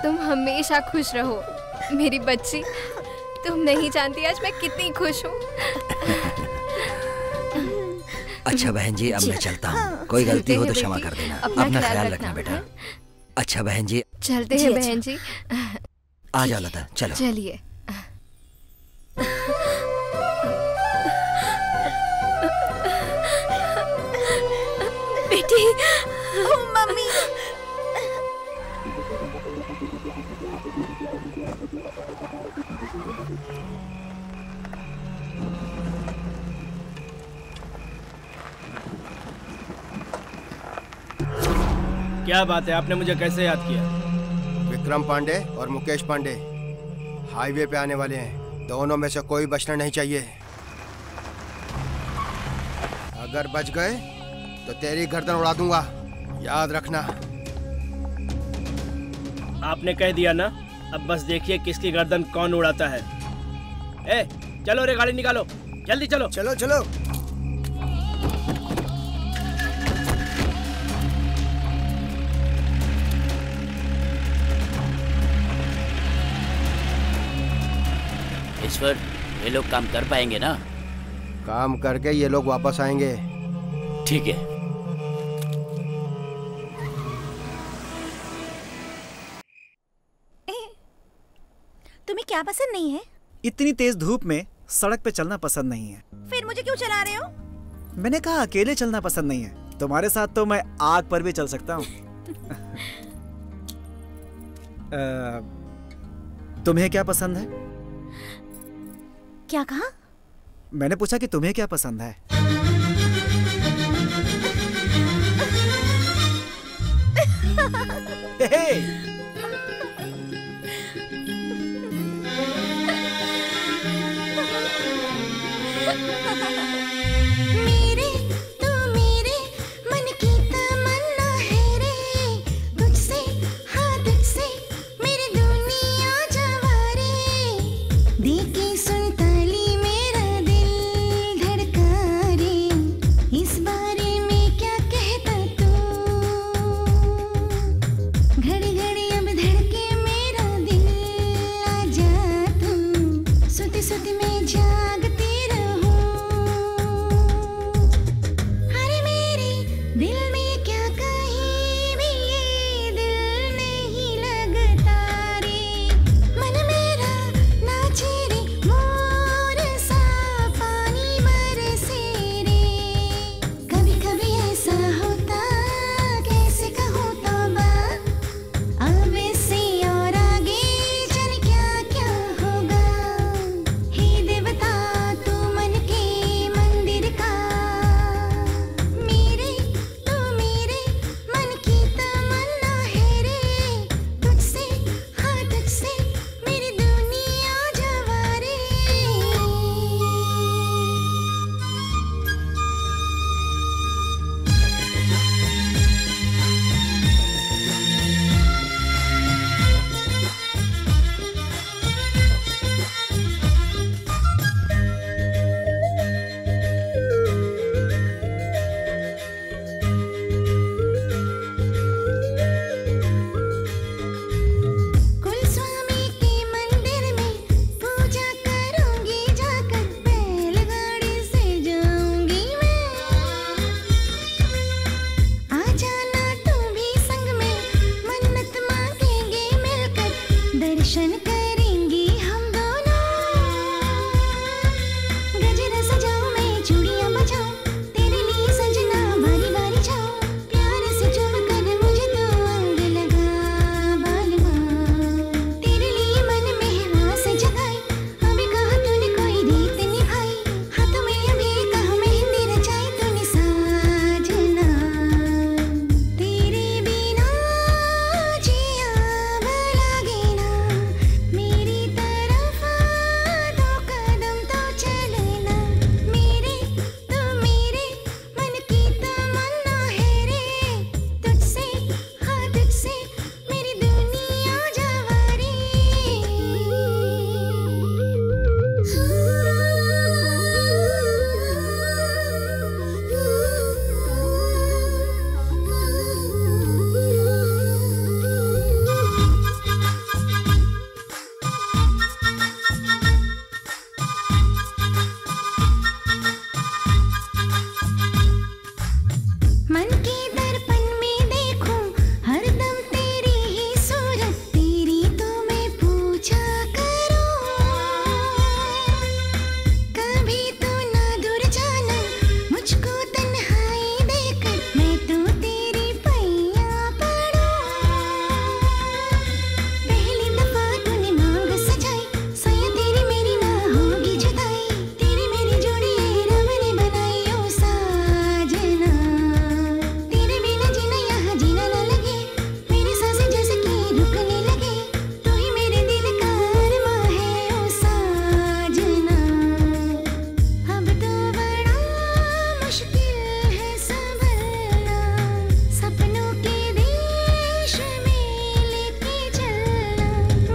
तुम हमेशा खुश रहो मेरी बच्ची। तुम नहीं जानती आज मैं कितनी खुश हूँ। अच्छा बहन जी, अब मैं चलता हूँ। कोई गलती हो तो क्षमा कर देना। अपना ख्याल रखना बेटा। अच्छा बहन जी, चलते हैं बहन जी। आ जाओ लता, चलो। चलिए। बेटी, मम्मी। क्या बात है, आपने मुझे कैसे याद किया? विक्रम पांडे और मुकेश पांडे हाईवे पे आने वाले हैं। दोनों में से कोई बचना नहीं चाहिए। अगर बच गए तो तेरी गर्दन उड़ा दूंगा, याद रखना। आपने कह दिया ना, अब बस देखिए किसकी गर्दन कौन उड़ाता है। ए, चलो रे, गाड़ी निकालो, जल्दी चलो। चलो चलो। ईश्वर, ये लोग काम कर पाएंगे ना? काम करके ये लोग वापस आएंगे। ठीक है। तुम्हें क्या पसंद नहीं है? इतनी तेज धूप में सड़क पे चलना पसंद नहीं है। फिर मुझे क्यों चला रहे हो? मैंने कहा अकेले चलना पसंद नहीं है। तुम्हारे साथ तो मैं आग पर भी चल सकता हूँ। तुम्हें क्या पसंद है? क्या कहा? मैंने पूछा कि तुम्हें क्या पसंद है। मेरे तू मेरे मन की तमन्ना है रे, तुझसे हाँ तुझसे मेरी दुनिया जवारे, देखे सुन ताली मेरा दिल धड़का रे, इस बारे में क्या कहता तू, घड़ी घड़ी अब धड़के मेरा दिल, आजा तू सोते सोते मैं जागती रहूं, अरे मेरे दिल में क्या कहीं भी ये दिल नहीं लगता रे, मन मेरा नाचे रे मोर सा पानी बरसे रे, कभी कभी ऐसा होता कैसे कहूँ तौबा, अब इससे और आगे जाने क्या क्या होगा, हे देवता तू मन के मंदिर का, मेरे तू मेरे मन की तमन्ना है रे, तुझसे हाँ तुझसे मेरी दुनिया जवारे। कुल स्वामी के मंदिर में पूजा करूंगी जाकर, बैलगाड़ी से जाऊंगी मैं, आ जाना तू भी संग में, मन्नत मांगेंगे मिलकर, दर्शन करेंगे हम दोनों, गजरा सजाऊं मैं चूड़ियां बजाऊं, तेरे लिए सजना बारी बारी जाऊं, प्यार से चुम कर मुझे तो अंग लगा बालमा, तेरे लिए मन में आस जगाई, अभी कहा तूने कोई रीत निभाई, हाथों में अभी कहा मेहंदी रचाई तूने साजना, तेरे बिना जिया लागे ना, मेरी तरफ दो कदम तो चलना, मेरे तू मेरे मन की तमन्ना है रे, तुझसे हाँ तुझसे मेरी दुनिया जवारे। मन के दर्पण में देखूं हरदम तेरी ही सूरत, तेरी तो मैं पूछा करूं, कभी तो ना दूर जाना मुझको तन्हाई देकर, मैं तो तेरी पैया पड़ूं, पहली दफा तूने मांग सजाई, सया तेरी मेरी ना होगी जुदाई, तेरी मेरी जोड़ी रब ने बनाई ओ साजना, तेरे बिना जीना यहाँ जीना ना लगे, मेरी सांसें जैसे कि रुकने लगे, तू ही मेरे दिल का अरमां है ओ साजना, अब तो बड़ा मुश्किल है संभलना, सपनों के देश में लेके चलना,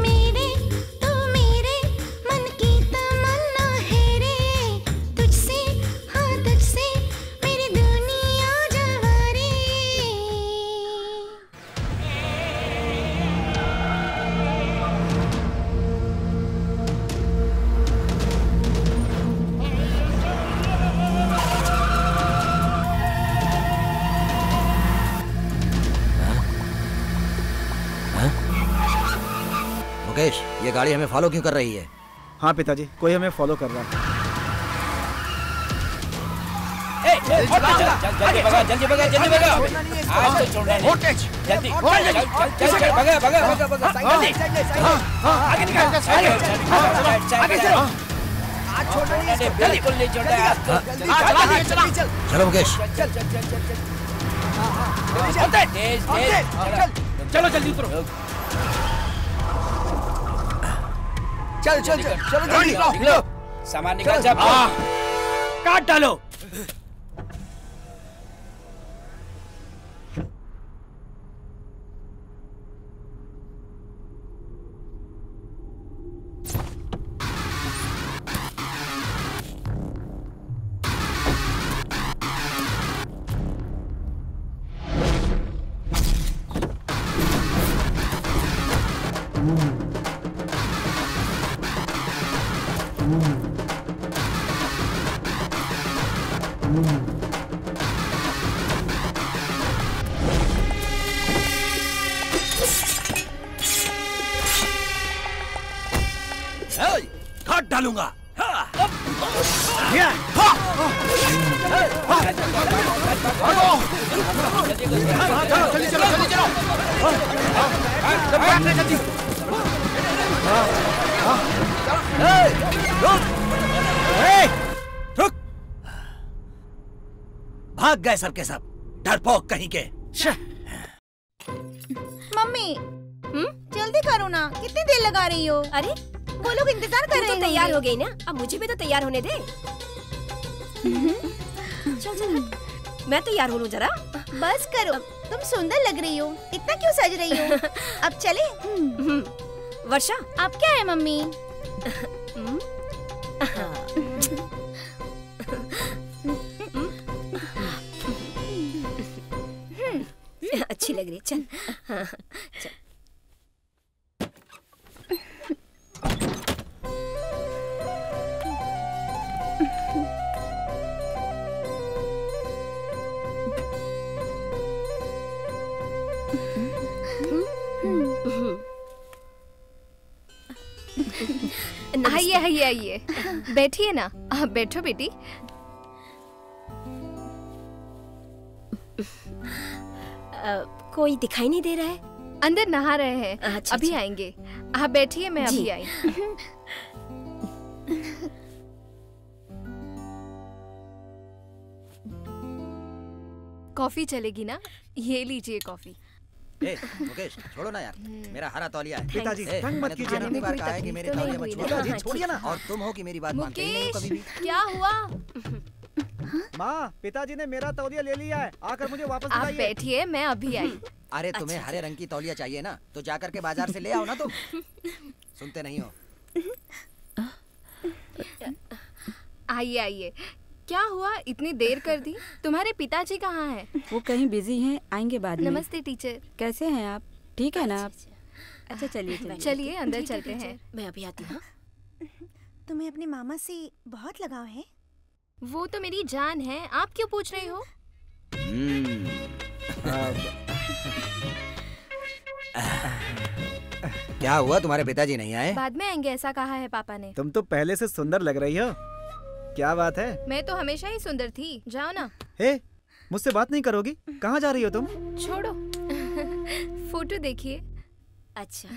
मेरे तू मेरे मन की तमन्ना है रे, तुझसे हाँ तुझसे मेरी दुनिया जवारे। मुकेश, ये गाड़ी हमें फॉलो क्यों कर रही है? हाँ पिताजी, कोई हमें फॉलो कर रहा है। जल्दी भगा, जल्दी भगा, जल्दी भगा। आज तो छोड़ना नहीं। जल्दी चल, भगा, भगा, भगा, भगा। जल्दी, आगे निकल, आगे चलो। हाथ छोड़ना नहीं है, बिल्कुल नहीं छोड़ना है हाथ। चलो मुकेश। तेज तेज चलो जल्दी उतरो। चल चल चल चलो जल्दी निकलो। सामान निकाल सब काट डालो। काट डालूंगा। रुक। भाग गए सबके सब, डरपोक कहीं के। मम्मी जल्दी करो ना, कितनी देर लगा रही हो? अरे वो लोग इंतजार कर रहे हैं। तो तैयार हो गई ना, अब मुझे भी तो तैयार होने दे। चल चल मैं तैयार हूँ जरा। बस करो, तुम सुंदर लग रही हो, इतना क्यों सज रही हो? अब चले। वर्षा आप क्या है मम्मी? अच्छी लग रही है, चल। हाँ, चल। आइए आइए आइए, बैठिए ना। आप बैठो बेटी। कोई दिखाई नहीं दे रहा है। अंदर नहा रहे हैं। अच्छा, अभी अच्छा। आएंगे। आप बैठिए, मैं जी। अभी आई। कॉफी चलेगी ना? ये लीजिए कॉफी। ए, मुकेश छोड़ो ना यार, मेरा हरा तौलिया है। पिताजी, ए, तंग मत मैंने कीजिए ना। कितनी बार कहा है कि मेरे तौलिया मत छुओ। पिताजी छोड़िए ना। और तुम हो कि मेरी बात मानते ही नहीं हो कभी भी। क्या हुआ? माँ, पिताजी ने मेरा तौलिया ले लिया है, आकर मुझे वापस आप दिलाइए। बैठिए, मैं अभी आई। अरे तुम्हें हरे रंग की तौलिया चाहिए ना, तो जाकर के बाजार से ले आओ ना तुम। सुनते नहीं हो। आइए आइए। क्या हुआ, इतनी देर कर दी? तुम्हारे पिताजी कहाँ हैं? वो कहीं बिजी हैं, आएंगे बाद में। नमस्ते टीचर। कैसे हैं आप? ठीक है ना आप? अच्छा चलिए चलिए अंदर चलते हैं। मैं अभी आती हूँ। तुम्हें अपने मामा से बहुत लगाव है? वो तो मेरी जान है, आप क्यों पूछ रहे हो? क्या हुआ, तुम्हारे पिताजी नहीं आए? बाद में आएंगे ऐसा कहा है पापा ने। तुम तो पहले से सुंदर लग रही हो। क्या बात है? मैं तो हमेशा ही सुंदर थी। जाओ ना। हे, मुझसे बात नहीं करोगी? कहाँ जा रही हो तुम? छोड़ो। फोटो देखिए। अच्छा,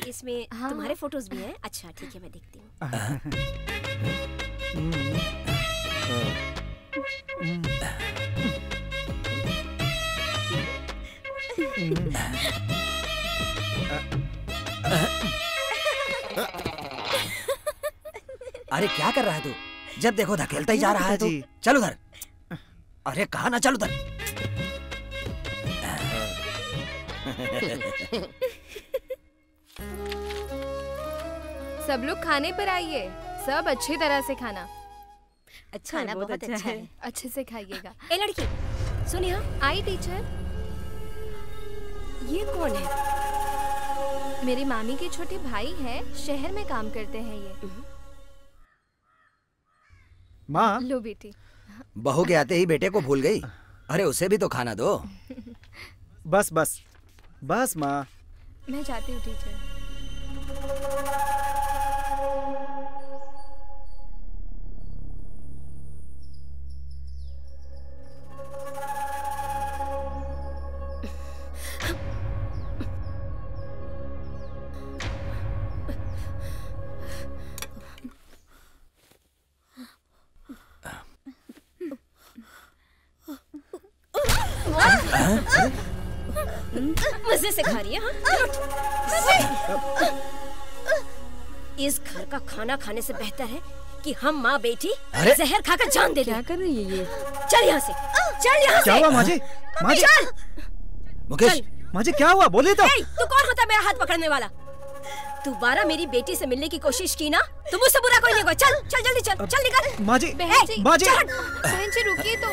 इसमें तुम्हारे फोटोज भी हैं? अच्छा ठीक है, मैं देखती अरे क्या कर रहा है तू? जब देखो धकेलता ही जा रहा है तू। चल उधर। अरे कहा ना, चल उधर। सब लोग खाने पर आइए, सब अच्छी तरह से खाना। अच्छा, खाना बहुत अच्छा है। अच्छे से खाइएगा। ए लड़की सुन यहाँ। आई टीचर। ये कौन है? मेरी मामी के छोटे भाई हैं, शहर में काम करते हैं ये। माँ। लो बेटी। बहू के आते ही बेटे को भूल गई। अरे उसे भी तो खाना दो। बस बस बस माँ। मैं जाती हूँ टीचर। मजे से खा रही है? इस घर का खाना खाने से बेहतर है कि हम माँ बेटी जहर खाकर जान दे। क्या कर रही है ये? चल यहाँ से, चल यहाँ से। क्या हुआ माँ जी? माँ जी, चल। मुकेश, माँ जी क्या हुआ? बोलिए तो। तू कौन होता है मेरा हाथ पकड़ने वाला? दोबारा मेरी बेटी से मिलने की कोशिश की ना तो मुझसे बुरा कोई नहीं होगा। चल चल जल्दी चल, चल निकल। माँ जी, बहन जी रुकिए तो।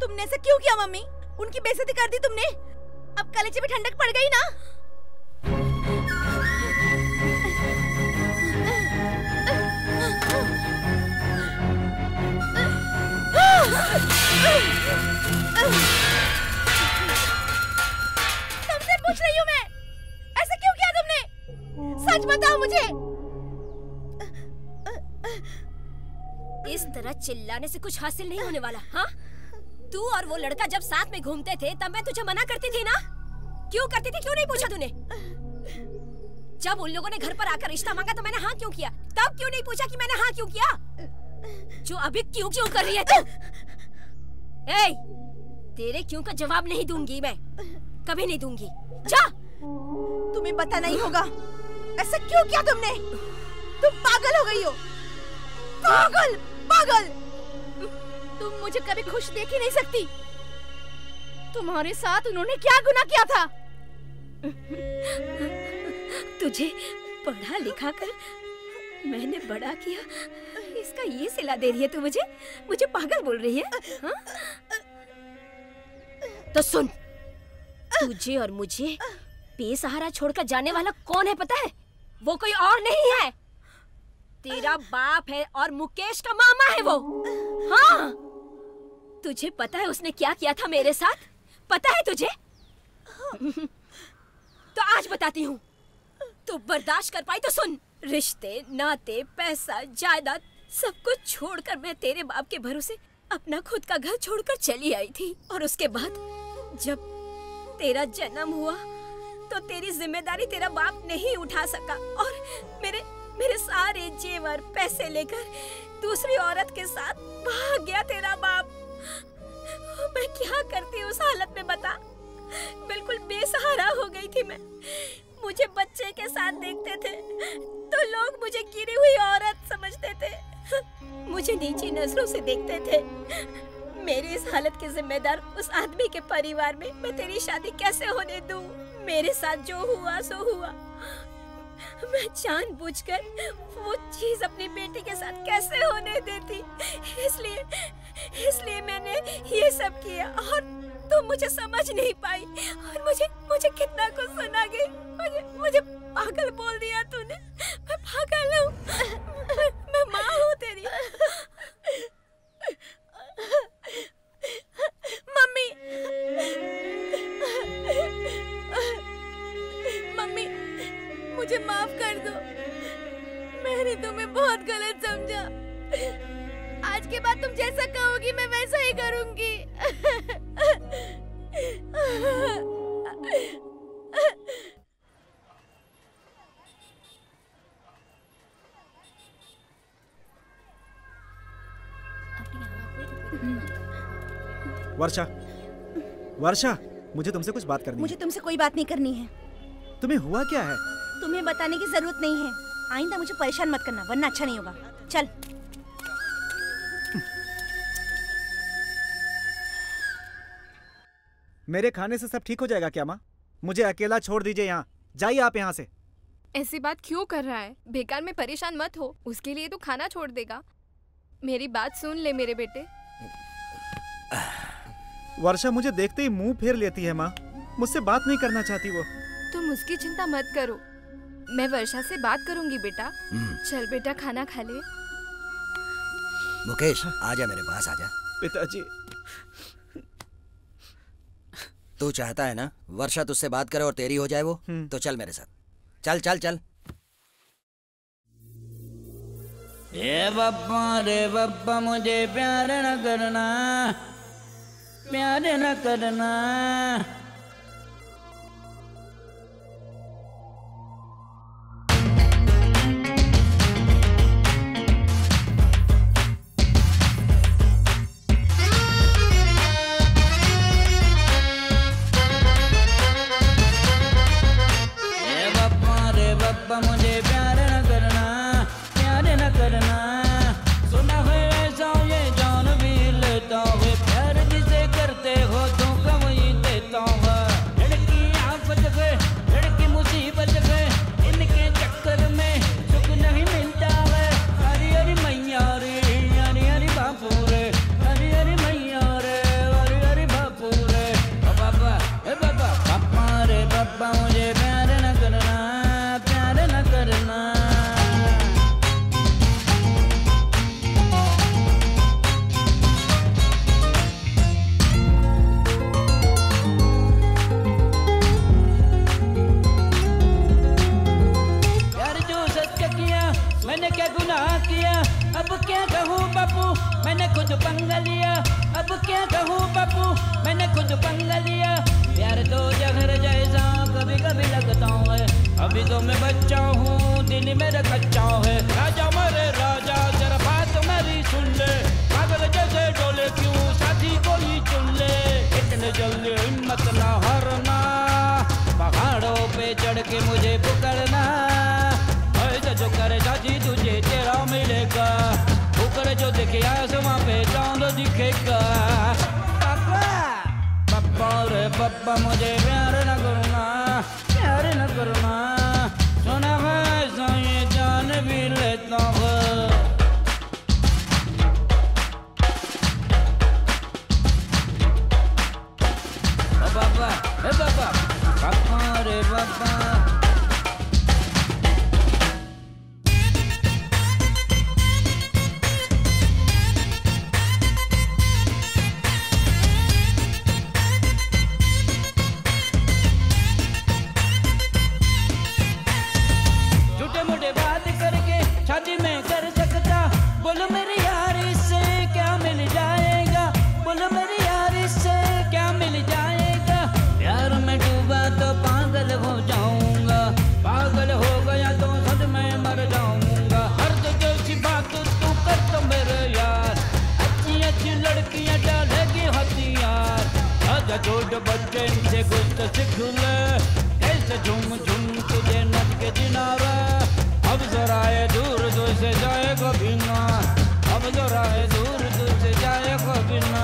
तुमने ऐसा क्यों किया मम्मी? उनकी बेइज्जती कर दी तुमने। अब कलेजे में ठंडक पड़ गई ना। तुमसे पूछ रही हूँ मैं, ऐसा क्यों किया तुमने? सच बताओ मुझे। इस तरह चिल्लाने से कुछ हासिल नहीं होने वाला। हाँ, तू और वो लड़का जब साथ में घूमते थे तब मैं तुझे मना करती थी ना? क्यों करती थी? क्यों नहीं पूछा तूने? जब उन लोगों ने घर पर आकर रिश्ता मांगा तो मैंने हाँ क्यों किया? तब क्यों नहीं पूछा कि मैंने हाँ क्यों किया? जो अभी क्यों क्यों कर रही है तू? ए, तेरे क्यों का जवाब नहीं दूंगी मैं, कभी नहीं दूंगी। जा। तुम्हें पता नहीं होगा ऐसा क्यों किया तुमने? तुम पागल हो गई हो, पागल पागल। तुम मुझे कभी खुश देख ही नहीं सकती। तुम्हारे साथ उन्होंने क्या गुनाह किया था? तुझे पढ़ा लिखा कर मैंने बड़ा किया, इसका ये सिला दे रही है तू मुझे? मुझे पागल बोल रही है? हाँ? तो सुन, तुझे और मुझे बेसहारा छोड़कर जाने वाला कौन है पता है? वो कोई और नहीं है, तेरा बाप है और मुकेश का मामा है वो। हाँ, तुझे पता है उसने क्या किया था मेरे साथ? पता है तुझे? तो आज बताती हूँ। तू बर्दाश्त कर पाई तो सुन। रिश्ते, नाते, पैसा, जायदाद सब कुछ छोड़कर मैं तेरे बाप के भरोसे अपना खुद का घर छोड़कर चली आई थी। और उसके बाद जब तेरा जन्म हुआ तो तेरी जिम्मेदारी तेरा बाप नहीं उठा सका और मेरे सारे जेवर पैसे लेकर दूसरी औरत के साथ भाग गया तेरा बाप। मैं क्या करती उस हालत में बता? बिल्कुल बेसहारा हो गई थी मैं। मुझे बच्चे के साथ देखते थे तो लोग मुझे गिरी हुई औरत समझते थे, मुझे नीची नजरों से देखते थे। मेरी इस हालत के जिम्मेदार उस आदमी के परिवार में मैं तेरी शादी कैसे होने दूं? मेरे साथ जो हुआ सो हुआ। मैं जानबूझकर वो चीज अपनी बेटी के साथ कैसे होने देती? इसलिए मैंने ये सब किया और तुम मुझे समझ नहीं पाई और मुझे कितना कुछ सुना गई। मुझे पागल बोल दिया तूने। मैं पागल हूँ, मैं माँ हूँ तेरी। मम्मी, मम्मी मुझे माफ कर दो। मैंने तुम्हें बहुत गलत समझा। आज के बाद तुम जैसा कहोगी मैं वैसा ही करूंगी। वर्षा, वर्षा, मुझे तुमसे कुछ बात करनी है। मुझे तुमसे कोई बात नहीं करनी है। तुम्हें हुआ क्या है? तुम्हें बताने की जरूरत नहीं है। आइंदा मुझे परेशान मत करना वरना अच्छा नहीं होगा। चल। मेरे खाने से सब ठीक हो जाएगा क्या माँ? मुझे अकेला छोड़ दीजिए यहाँ। जाइए आप यहाँ से। ऐसी बात क्यों कर रहा है? बेकार में परेशान मत हो, उसके लिए तो खाना छोड़ देगा। मेरी बात सुन ले मेरे बेटे। वर्षा मुझे देखते ही मुंह फेर लेती है माँ। मुझसे बात नहीं करना चाहती वो। तुम उसकी चिंता मत करो, मैं वर्षा से बात करूंगी बेटा। चल बेटा खाना खा ले। मुकेश आजा मेरे पास आजा। पिताजी तू चाहता है ना वर्षा तुझसे बात करे और तेरी हो जाए वो, तो चल मेरे साथ, चल चल चल। ए बप्पा रे बप्पा मुझे प्यार न करना, प्यार न करना। मुझे प्यार न करना, प्यार न करना। सुना है ऐसा ये जान भी लेता है, प्यार जिसे करते हो धोखा वही देता हूँ। लड़की आफत है, लड़की मुसीबत है, इनके चक्कर में सुख नहीं मिलता है। हरी हरी मैया रे, हरी हरी बापू रे, हरी हरी मैया रे, हरी हरी बापू रे। बाबा ए बाबा, पापा रे बाबा मुझे प्यार न करना, करना। यार जो सत्य किया मैंने क्या गुनाह किया, अब क्या कहूँ बापू मैंने खुद पंगा लिया। अब क्या कहूँ बापू मैंने खुद पंगा लिया। प्यार तो जहर जैसा कभी कभी लगता है, अभी तो मैं बच्चा हूँ दिल मेरा कच्चा है। राजा मेरे राजा जरा बात मेरी सुन ले, पागल जैसे डोले क्यों साथी कोई चुन ले। इतने जल्दी हिम्मत ना हारना, पहाड़ों पे चढ़ के मुझे पकड़ना। ऐसा जो करे साथी तुझे तेरा मिलेगा, ऊपर जो दिखे आसमां पे चांद दिखेगा। पापा रे पापा मुझे प्यार न करना, प्यार न करना। सुना है ऐसा ये जान भी लेता हूँ। बाबा ए बाबा, पापा रे पापा। शादी में कर सकता, बोलो मेरी यार इससे क्या मिल जाएगा, बोलो मेरी यार इससे क्या मिल जाएगा। प्यार में डूबा तो पागल हो जाऊंगा, पागल हो गया तो सच में मर जाऊंगा। हर जैसी बात तू कर तो मेरे यार, अच्छी अच्छी लड़कियां डालेगी हथियार। आजा छोटे बच्चे इनसे कुछ तो सीख ले, कैसे झूम झूम तुझे नच के दिनारा। अब जरा ये दूर तुझसे जाए कभी ना, अब जरा ये दूर तुझसे जाए कभी ना।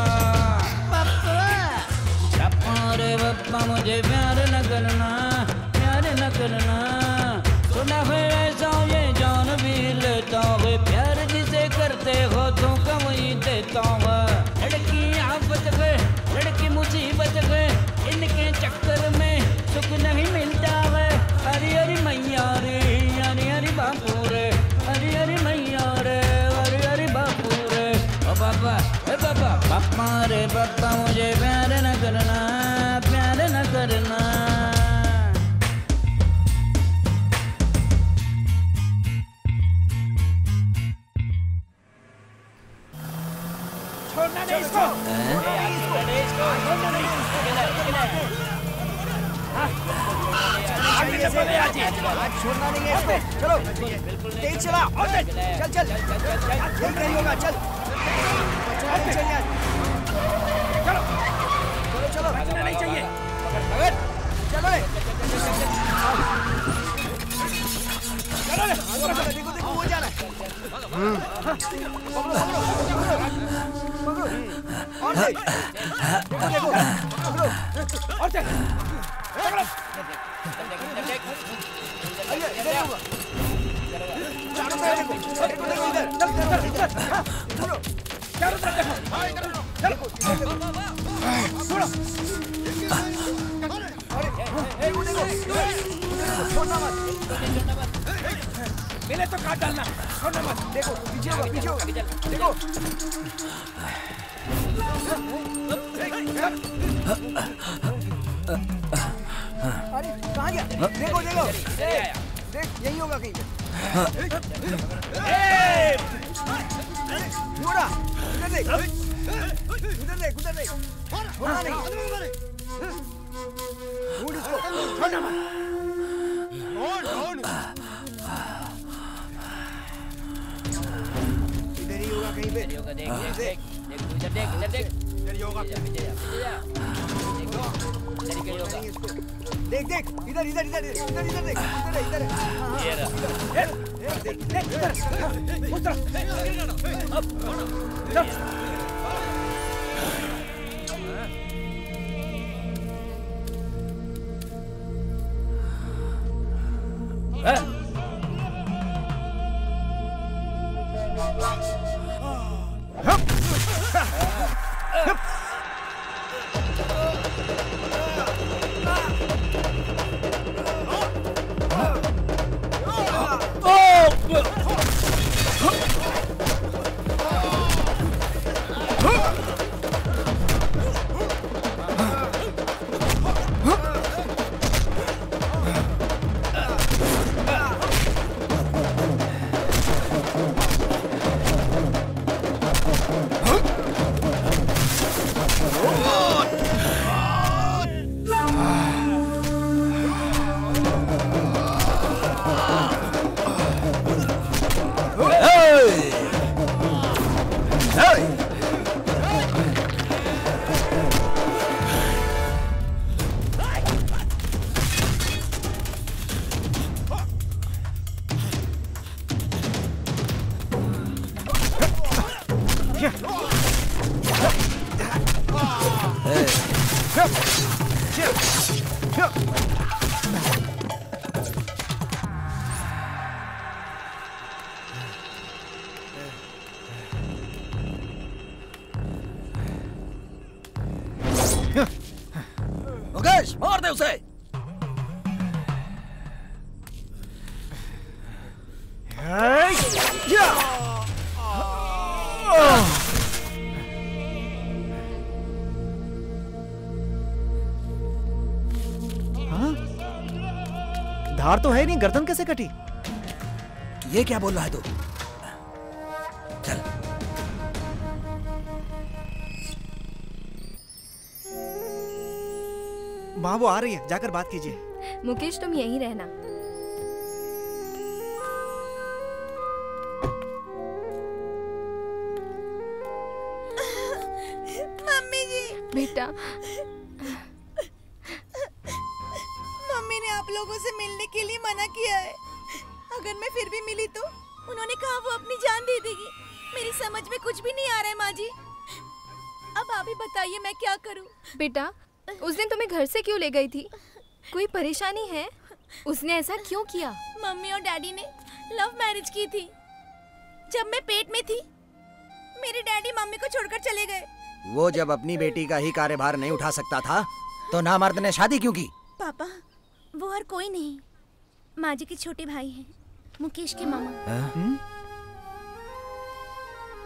पापा रे पापा मुझे प्यार न करना, प्यार न करना। सुना है ऐसा ये जान भी लेता है, प्यार जिसे करते हो धोखा वही देता है। लड़की आफत है, लड़की मुसीबत है, इनके चक्कर में सुख नहीं मिलता है। हरी हरी मैया रे, हरी हरी बापू रे, हरी हरी मैया रे, हरी हरी बापू रे। ओ बाबा ए बाबा, पापा रे पापा मुझे प्यार न करना, प्यार न करना। छोड़ना नहीं इसको, छोड़ना नहीं। आज छोड़ना नहीं है इसको। चलो तेज चला, चल चल चल, नहीं होगा, चल चल यार, चलो चलो चलो, बचना नहीं चाहिए। चलो चलो, देखो देखो वो जा रहा है। और देखो और चल, मिले तो काट डालना, छोड़ना मत। देखो पीछे होगा, पीछे होगा, देखो। अरे कहाँ गया? देखो देखो, देख यही होगा कहीं पे। छोड़ा, उधर देख, उधर देख, उधर देख, छोड़ा नहीं। ढूंढ इसको, छोड़ना मत। इधर ही होगा कहीं पे। देख देख देख इधर देख, इधर देख, इधर ही होगा। देख देख, इधर इधर इधर इधर इधर इधर देख, इधर है, इधर है। ये रहा। देख देख इधर, उस तरफ। चल। मुकेश मार दे उसे। हाँ? धार तो है नहीं, गर्दन कैसे कटी? ये क्या बोल रहा है तू? चल। माँ वो आ रही है, जाकर बात कीजिए। मुकेश तुम यहीं रहना। मम्मी जी। बेटा मम्मी ने आप लोगों से मिलने के लिए मना किया है। अगर मैं फिर भी मिली तो उन्होंने कहा वो अपनी जान दे देगी। मेरी समझ में कुछ भी नहीं आ रहा है माँ जी। अब आप ही बताइए मैं क्या करूं? बेटा उस दिन तुम्हें घर से क्यों ले गई थी? कोई परेशानी है? उसने ऐसा क्यों किया? मम्मी और डैडी ने लव मैरिज की थी। जब मैं पेट में थी मेरे डैडी मम्मी को छोड़कर चले गए। वो जब अपनी बेटी का ही कार्यभार नहीं उठा सकता था तो नामर्द ने शादी क्यों की? पापा वो और कोई नहीं, माँ जी के छोटे भाई हैं, मुकेश के मामा।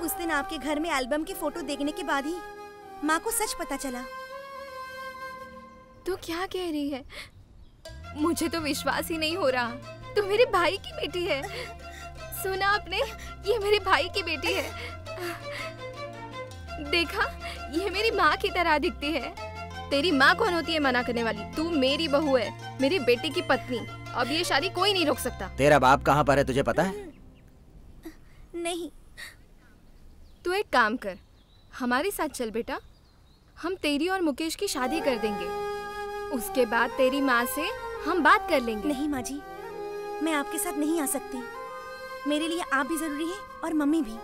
उस दिन आपके घर में एल्बम की फोटो देखने के बाद ही माँ को सच पता चला। तू क्या कह रही है? मुझे तो विश्वास ही नहीं हो रहा। तू मेरे भाई की बेटी है। सुना आपने? ये मेरे भाई की बेटी है। देखा, ये मेरी माँ की तरह दिखती है। तेरी माँ कौन होती है मना करने वाली? तू मेरी बहू है, मेरी बेटी की पत्नी। अब ये शादी कोई नहीं रोक सकता। तेरा बाप कहाँ पर है तुझे पता है? नहीं। तू एक काम कर, हमारे साथ चल बेटा। हम तेरी और मुकेश की शादी कर देंगे। उसके बाद तेरी माँ से हम बात कर लेंगे। नहीं माँ जी, मैं आपके साथ नहीं आ सकती। मेरे लिए आप भी जरूरी है और मम्मी भी।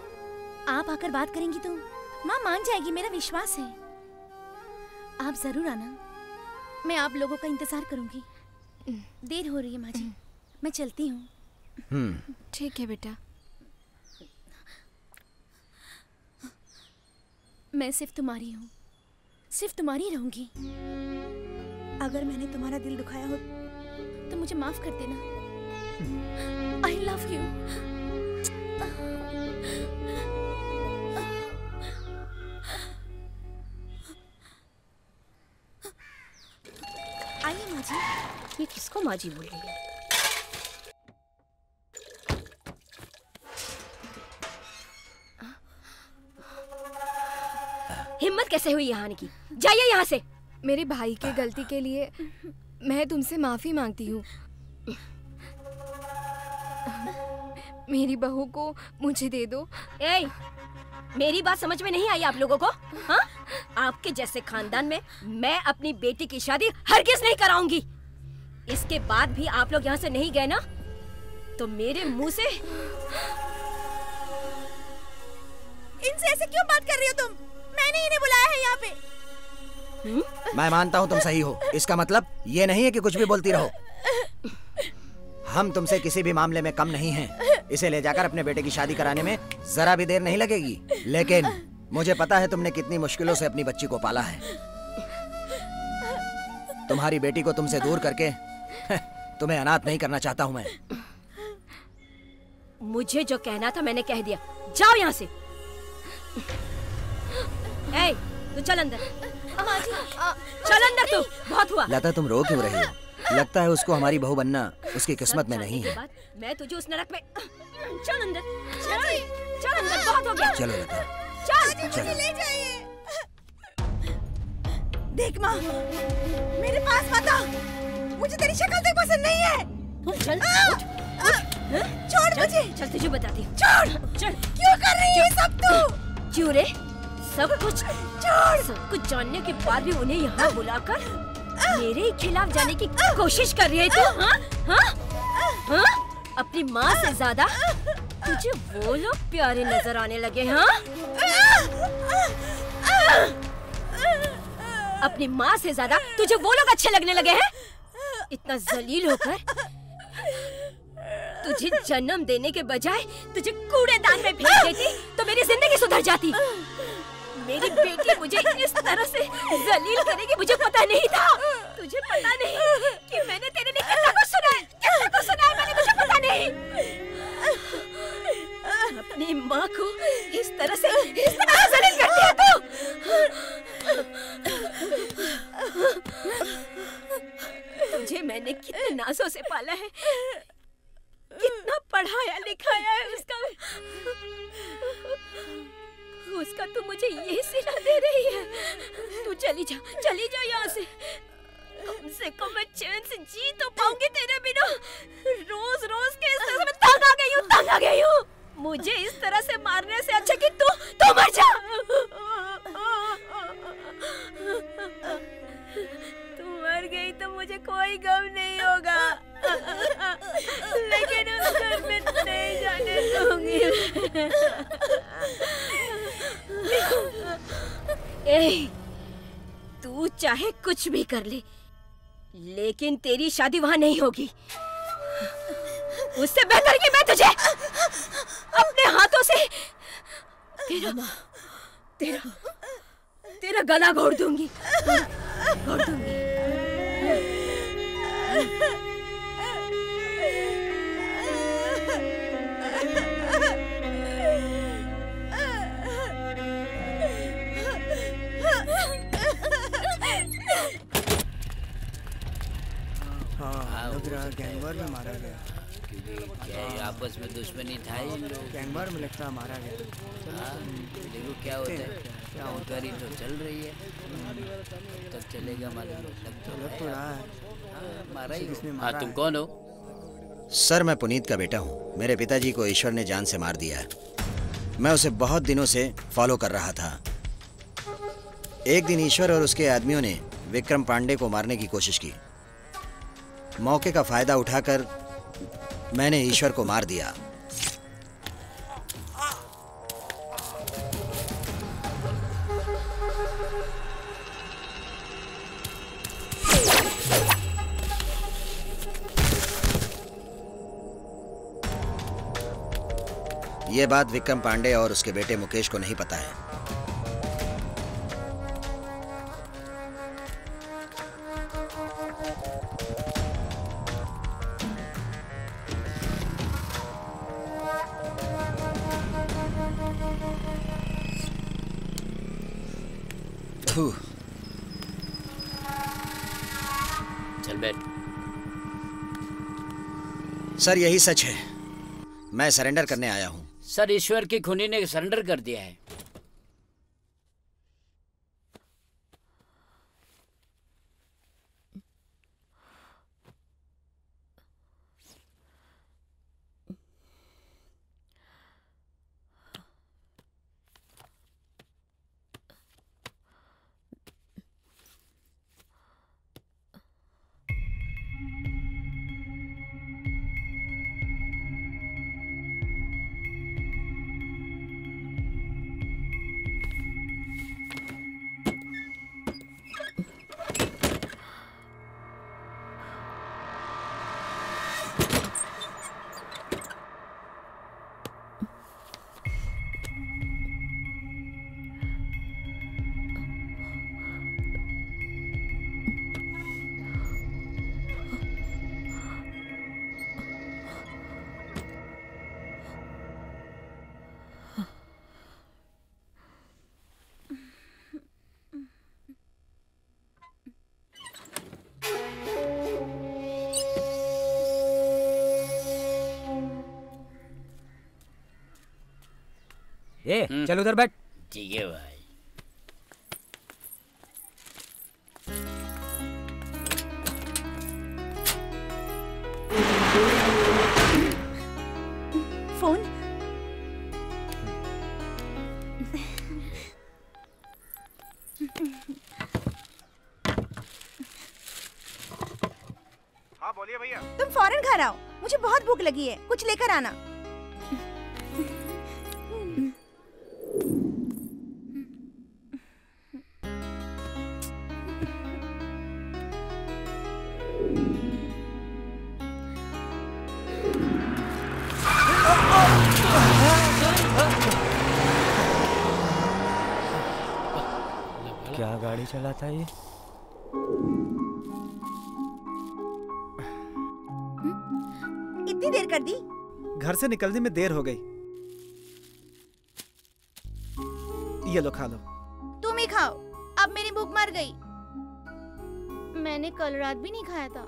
आप आकर बात करेंगी तो माँ मान जाएगी, मेरा विश्वास है। आप जरूर आना, मैं आप लोगों का इंतजार करूंगी। देर हो रही है माँ जी, मैं चलती हूँ। ठीक है बेटा। मैं सिर्फ तुम्हारी हूँ, सिर्फ तुम्हारी रहूंगी। अगर मैंने तुम्हारा दिल दुखाया हो तो मुझे माफ कर देना। I love you. आइए माँ जी। ये किसको माँ जी बोल रही है? हिम्मत कैसे हुई यहाँ आने की? जाइए यहाँ से। मेरे भाई की गलती के लिए मैं तुमसे माफी मांगती हूँ। मेरी बहू को मुझे दे दो। ए, मेरी बात समझ में नहीं आई आप लोगों को? हाँ? आपके जैसे खानदान में मैं अपनी बेटी की शादी हरगिज नहीं कराऊंगी। इसके बाद भी आप लोग यहाँ से नहीं गए ना, तो मेरे मुंह से। इनसे ऐसे क्यों बात कर रही हो तुम? मैंने इन्हें बुलाया है यहाँ पे। मैं मानता हूँ तुम सही हो, इसका मतलब ये नहीं है कि कुछ भी बोलती रहो। हम तुमसे किसी भी मामले में कम नहीं हैं। इसे ले जाकर अपने बेटे की शादी कराने में जरा भी देर नहीं लगेगी। लेकिन मुझे पता है तुमने कितनी मुश्किलों से अपनी बच्ची को पाला है। तुम्हारी बेटी को तुमसे दूर करके तुम्हें अनाथ नहीं करना चाहता हूँ मैं। मुझे जो कहना था मैंने कह दिया। जाओ यहाँ से। ए, तू चल अंदर। चल अंदर तू। बहुत हुआ। लता तुम रो क्यों रही हो? लगता है उसको हमारी बहू बनना उसकी किस्मत में नहीं है। मैं तुझे उस नरक में। चल अंदर। चल अंदर। बहुत हो गया। चलो लता। चल। मुझे ले जाइए। देख माँ, मेरे पास मत आ। मुझे तेरी शक्ल देख पसंद नहीं है। चल। छोड़ मुझे। चल तुझे बताती हूँ। छोड़। चल। क्यों कर रही है सब तू? क्यों रे? सब कुछ जानने के बाद भी उन्हें यहाँ बुलाकर मेरे खिलाफ जाने की कोशिश कर रही है तू? हाँ? अपनी माँ से ज्यादा तुझे वो लोग प्यारे नजर आने लगे? हाँ? अपनी माँ से ज्यादा तुझे वो लोग अच्छे लगने लगे हैं? इतना जलील होकर तुझे जन्म देने के बजाय तुझे कूड़ेदान में फेंक देती तो मेरी जिंदगी सुधर जाती। मेरी बेटी मुझे इस तरह से जलील करेगी मुझे पता नहीं था। तुझे पता नहीं कि मैंने तेरे लिए कितना कुछ सुना है मैंने, मुझे पता नहीं। अपनी माँ को इस तरह से जलील करती है तू। तुझे मैंने कितने नाजों से पाला है, कितना पढ़ाया लिखाया है उसका तू मुझे ये सिला दे रही है। तू चली जा यहाँ से। कम से कम मैं चैन से जी तो पाऊंगी तेरे बिना। रोज के इस तरह से मैं तंग आ गई हूँ। मुझे इस तरह से मारने से अच्छा कि तू मर जा। तू मर गई तो मुझे कोई गम नहीं होगा, लेकिन उस घर में नहीं जाने दूंगी। तू चाहे कुछ भी कर ले, लेकिन तेरी शादी वहां नहीं होगी। उससे बेहतर कि मैं तुझे अपने हाथों से तेरा गला घोट दूंगी। गैंगवार में मारा गया। क्या आपस में दुश्मनी था ही लोग? गैंगवार में लगता मारा गया। देखो क्या होता है, नौकरी तो चल रही है, तब चलेगा मालूम तो रहा है। मारा ही किसने मारा? हाँ, तुम कौन हो? सर मैं पुनीत का बेटा हूँ। मेरे पिताजी को ईश्वर ने जान से मार दिया। मैं उसे बहुत दिनों से फॉलो कर रहा था। एक दिन ईश्वर और उसके आदमियों ने विक्रम पांडे को मारने की कोशिश की। मौके का फायदा उठाकर मैंने ईश्वर को मार दिया। यह बात विक्रम पांडे और उसके बेटे मुकेश को नहीं पता है। चल बैठ। सर यही सच है, मैं सरेंडर करने आया हूँ। सर ईश्वर की खूनी ने सरेंडर कर दिया है। चल उधर बैठ। ठीक है भाई। फोन। हाँ बोलिए भैया। तुम फौरन घर आओ, मुझे बहुत भूख लगी है, कुछ लेकर आना। क्या गाड़ी चलाता है ये? इतनी देर कर दी? घर से निकलने में देर हो गई। ये लो खा लो। तुम ही खाओ, अब मेरी भूख मर गई। मैंने कल रात भी नहीं खाया था,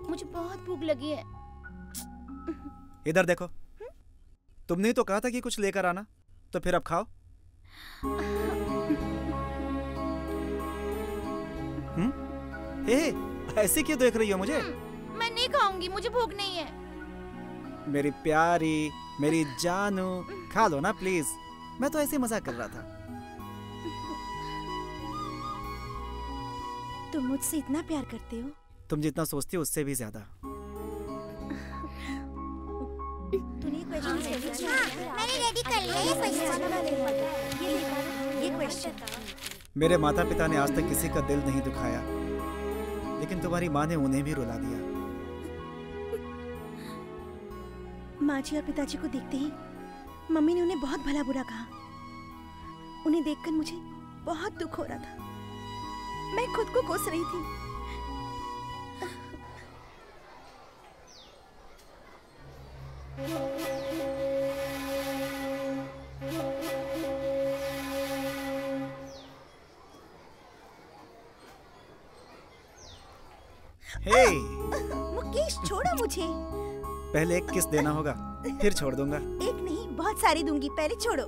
मुझे बहुत भूख लगी है। इधर देखो, तुमने तो कहा था कि कुछ लेकर आना, तो फिर अब खाओ। ऐसे क्यों देख रही हो मुझे? मैं नहीं खाऊंगी, मुझे भूख नहीं है। मेरी प्यारी, मेरी जानू, खा लो ना प्लीज। मैं तो ऐसे मजाक कर रहा था। तुम मुझसे इतना प्यार करते हो? तुम जितना सोचती हो उससे भी ज्यादा। मैंने रेडी कर लिया ये क्वेश्चन। मेरे माता पिता ने आज तक किसी का दिल नहीं दुखाया, लेकिन तुम्हारी माँ ने उन्हें भी रुला दिया। माँ जी और पिताजी को देखते ही मम्मी ने उन्हें बहुत भला बुरा कहा। उन्हें देखकर मुझे बहुत दुख हो रहा था, मैं खुद को कोस रही थी। मुकेश छोड़ो मुझे। पहले एक किस देना होगा, फिर छोड़ दूंगा। एक नहीं, बहुत सारी दूंगी, पहले छोड़ो।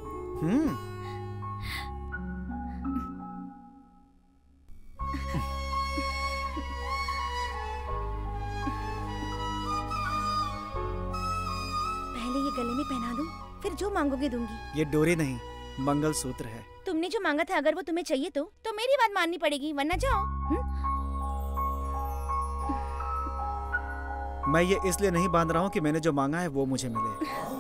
पहले ये गले में पहना दूं, फिर जो मांगोगे दूंगी। ये डोरी नहीं, मंगलसूत्र है। तुमने जो मांगा था, अगर वो तुम्हें चाहिए तो मेरी बात माननी पड़ेगी, वरना जाओ। मैं ये इसलिए नहीं बांध रहा हूँ कि मैंने जो मांगा है वो मुझे मिले।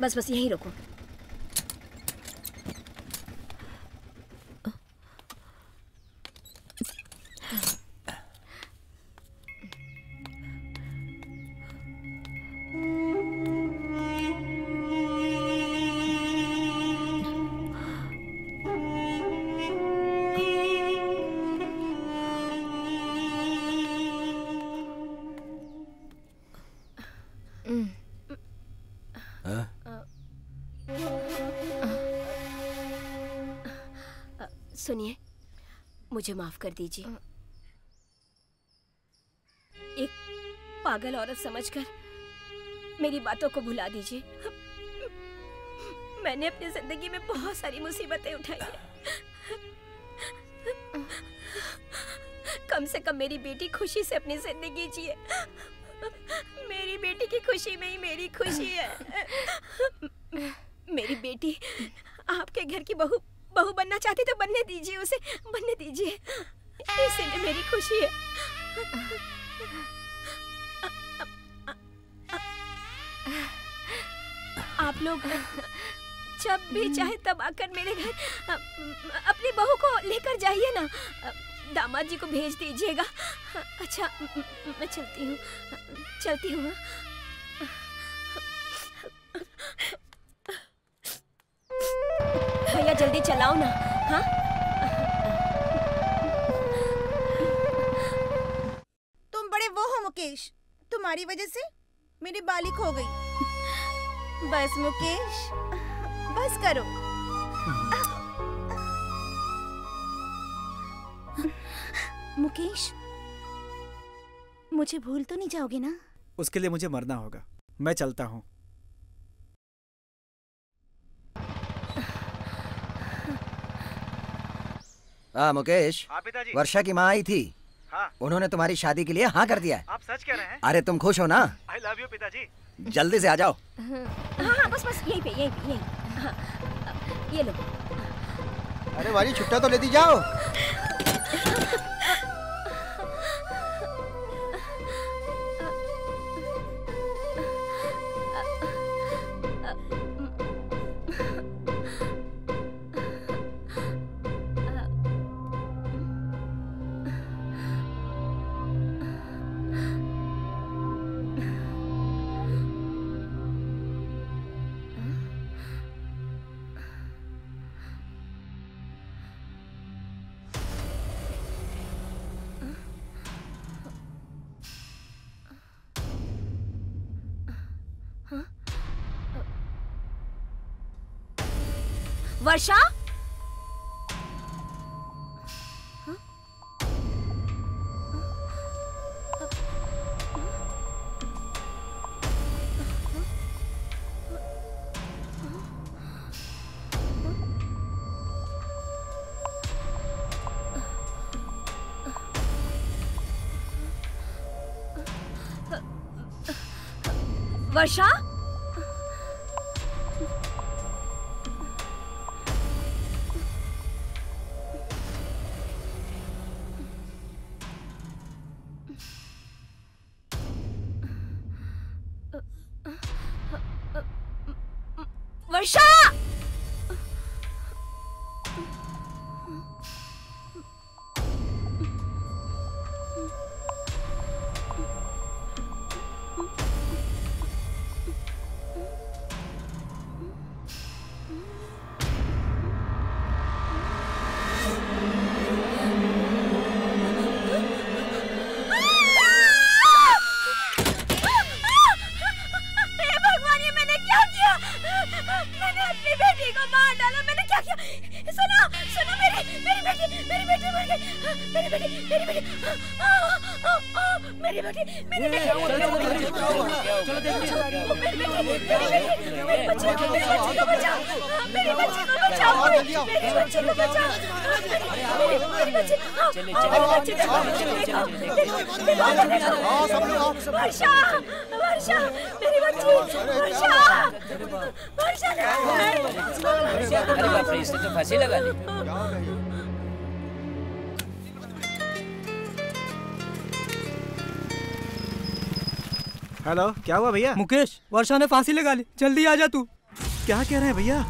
बस बस यहीं रुको। सुनिए, मुझे माफ कर दीजिए। एक पागल औरत समझकर मेरी बातों को भुला दीजिए। मैंने अपनी जिंदगी में बहुत सारी मुसीबतें उठाई हैं। कम से कम मेरी बेटी खुशी से अपनी जिंदगी जिए। मेरी बेटी की खुशी में ही मेरी खुशी है। मेरी बेटी आपके घर की बहू बनना चाहती तो बनने दीजिए, उसे बनने दीजिए। इसीलिए मेरी खुशी है। आप लोग जब भी चाहे तब आकर मेरे घर अपनी बहू को लेकर जाइए ना। दामाद जी को भेज दीजिएगा। अच्छा, मैं चलती हूँ। भैया जल्दी चलाओ ना। हाँ, तुम बड़े वो हो मुकेश, तुम्हारी वजह से मेरी बाली खो गई। बस मुकेश, बस करो। मुकेश, मुझे भूल तो नहीं जाओगे ना? उसके लिए मुझे मरना होगा। मैं चलता हूँ। मुकेश। हाँ पिताजी। वर्षा की माँ आई थी। हाँ। उन्होंने तुम्हारी शादी के लिए हाँ कर दिया है। आप सच कह रहे हैं? अरे तुम खुश हो ना? I love you पिताजी। जल्दी से आ जाओ। हाँ, बस यहीं पे। हाँ, ये लो। अरे वाली छुट्टा तो लेती जाओ। वर्षा, वर्षा, वर्षा, फांसी लगा ली। हेलो, क्या हुआ भैया? मुकेश, वर्षा ने फांसी लगा ली। जल्दी आ जा तू। क्या कह रहे हैं भैया?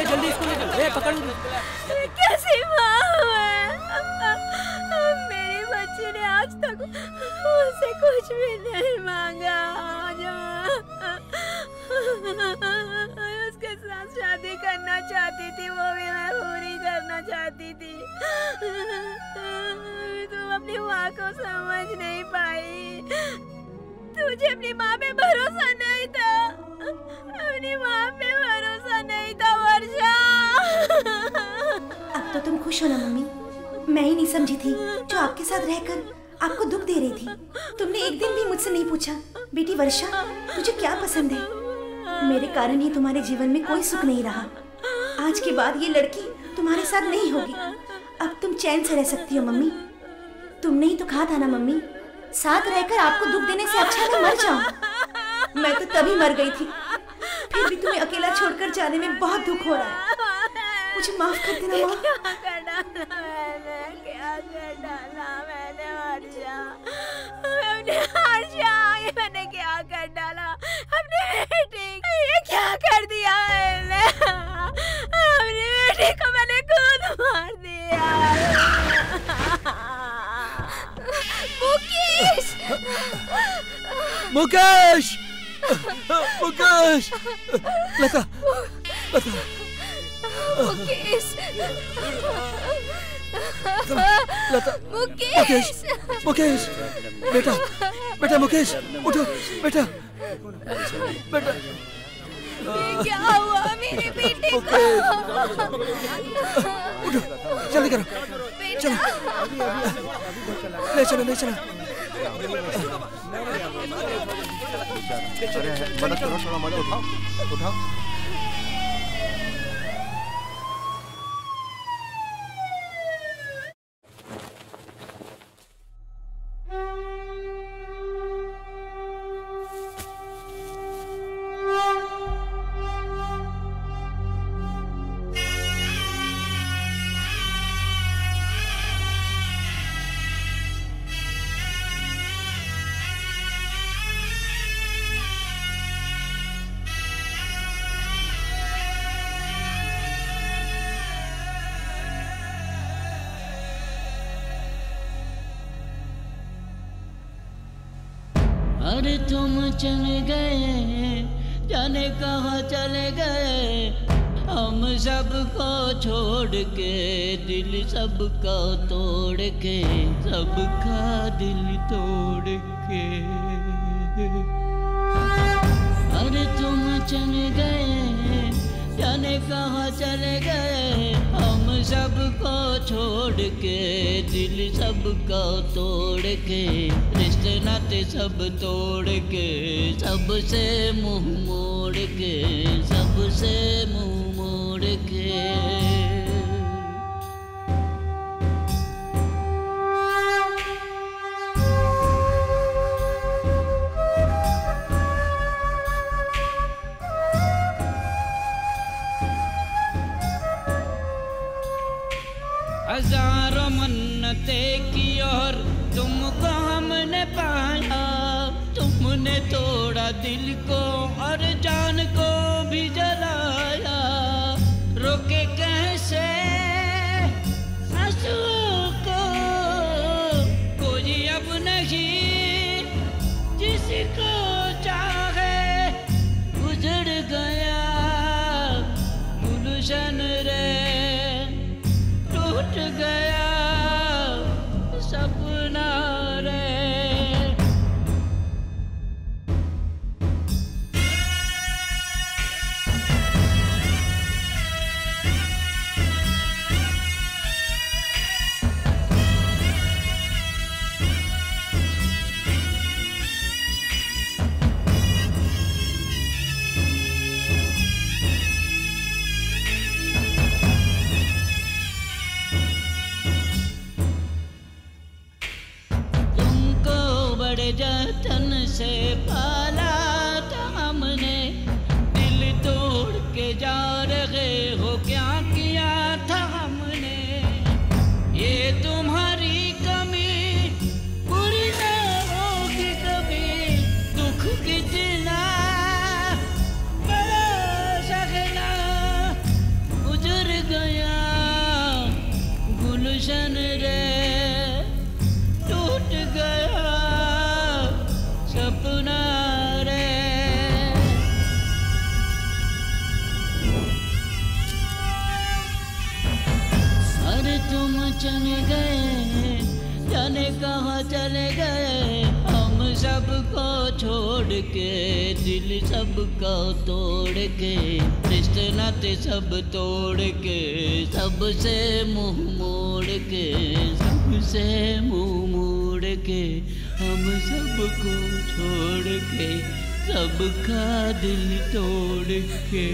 जल्दी इसको ले चलो, पकड़। कैसी माँ है? मेरी बच्ची ने आज तक मुझसे कुछ भी नहीं मांगा। उसके साथ शादी करना चाहती थी, वो भी मैं पूरी करना चाहती थी। तुम अपनी माँ को समझ नहीं पाई। तुझे अपनी माँ पे भरोसा नहीं था, अपनी माँ पे भरोसा नहीं था वर्षा। अब तो तुम खुश हो ना मम्मी? मैं ही नहीं समझी थी जो आपके साथ रहकर आपको दुख दे रही थी। तुमने एक दिन भी मुझसे नहीं पूछा, बेटी वर्षा तुझे क्या पसंद है? मेरे कारण ही तुम्हारे जीवन में कोई सुख नहीं रहा। आज के बाद ये लड़की तुम्हारे साथ नहीं होगी। अब तुम चैन से रह सकती हो मम्मी। तुमने ही तो कहा था ना मम्मी, साथ रहकर आपको दुख देने से अच्छा मैं मर जाऊं। मैं तो तभी मर गई थी, फिर भी तुम्हें अकेला छोड़कर जाने में बहुत दुख हो रहा है। मुझे माफ कर देना माँ। क्या कर डाला मैंने वर्षा? ये मैंने क्या कर डाला अपने बेटे? ये क्या कर दिया मैंने? अपनी बेटी को मैंने खुद मार दिया। मुकेश! मुकेश! मुकेश! लता! लता! मुकेश! लता! मुकेश! मुकेश! बेटा! बेटा मुकेश! उठो! बेटा! बेटा! क्या हुआ मेरे बेटे को? उठो! जल्दी करो! चलो! ले चलो! ले चलो! मदद करो, थोड़ा मदद उठाओ! उठाओ! अरे तुम चले गए, जाने कहाँ चले गए, हम सबको छोड़ के, दिल सबका तोड़ के, सबका दिल तोड़ के। अरे तुम चले गए, जाने कहाँ चले गए, हम सबको छोड़ के, दिल सबका तोड़ के, रिश्ते नाते सब तोड़ के, सबसे मुंह मोड़ के, सबसे मुंह मोड़ के। हजारों मन्नतें की और तुमको हमने पाया, तुमने तोड़ा दिल को और जान को भी जलाया, रोके कैसे आंसुओं को, कोई अब नहीं जिसको चाहे, गुजर गया गुलशन रे, टूट गया सपना रे। तुम चले गए, जाने कहाँ चले गए। हम सबको छोड़ के, दिल सबका तोड़ के, रिश्ते नाते सब तोड़ के, सबसे मुंह मोड़ के, सबसे मुंह मोड़ के, हम सबको छोड़ के, सबका दिल तोड़ के।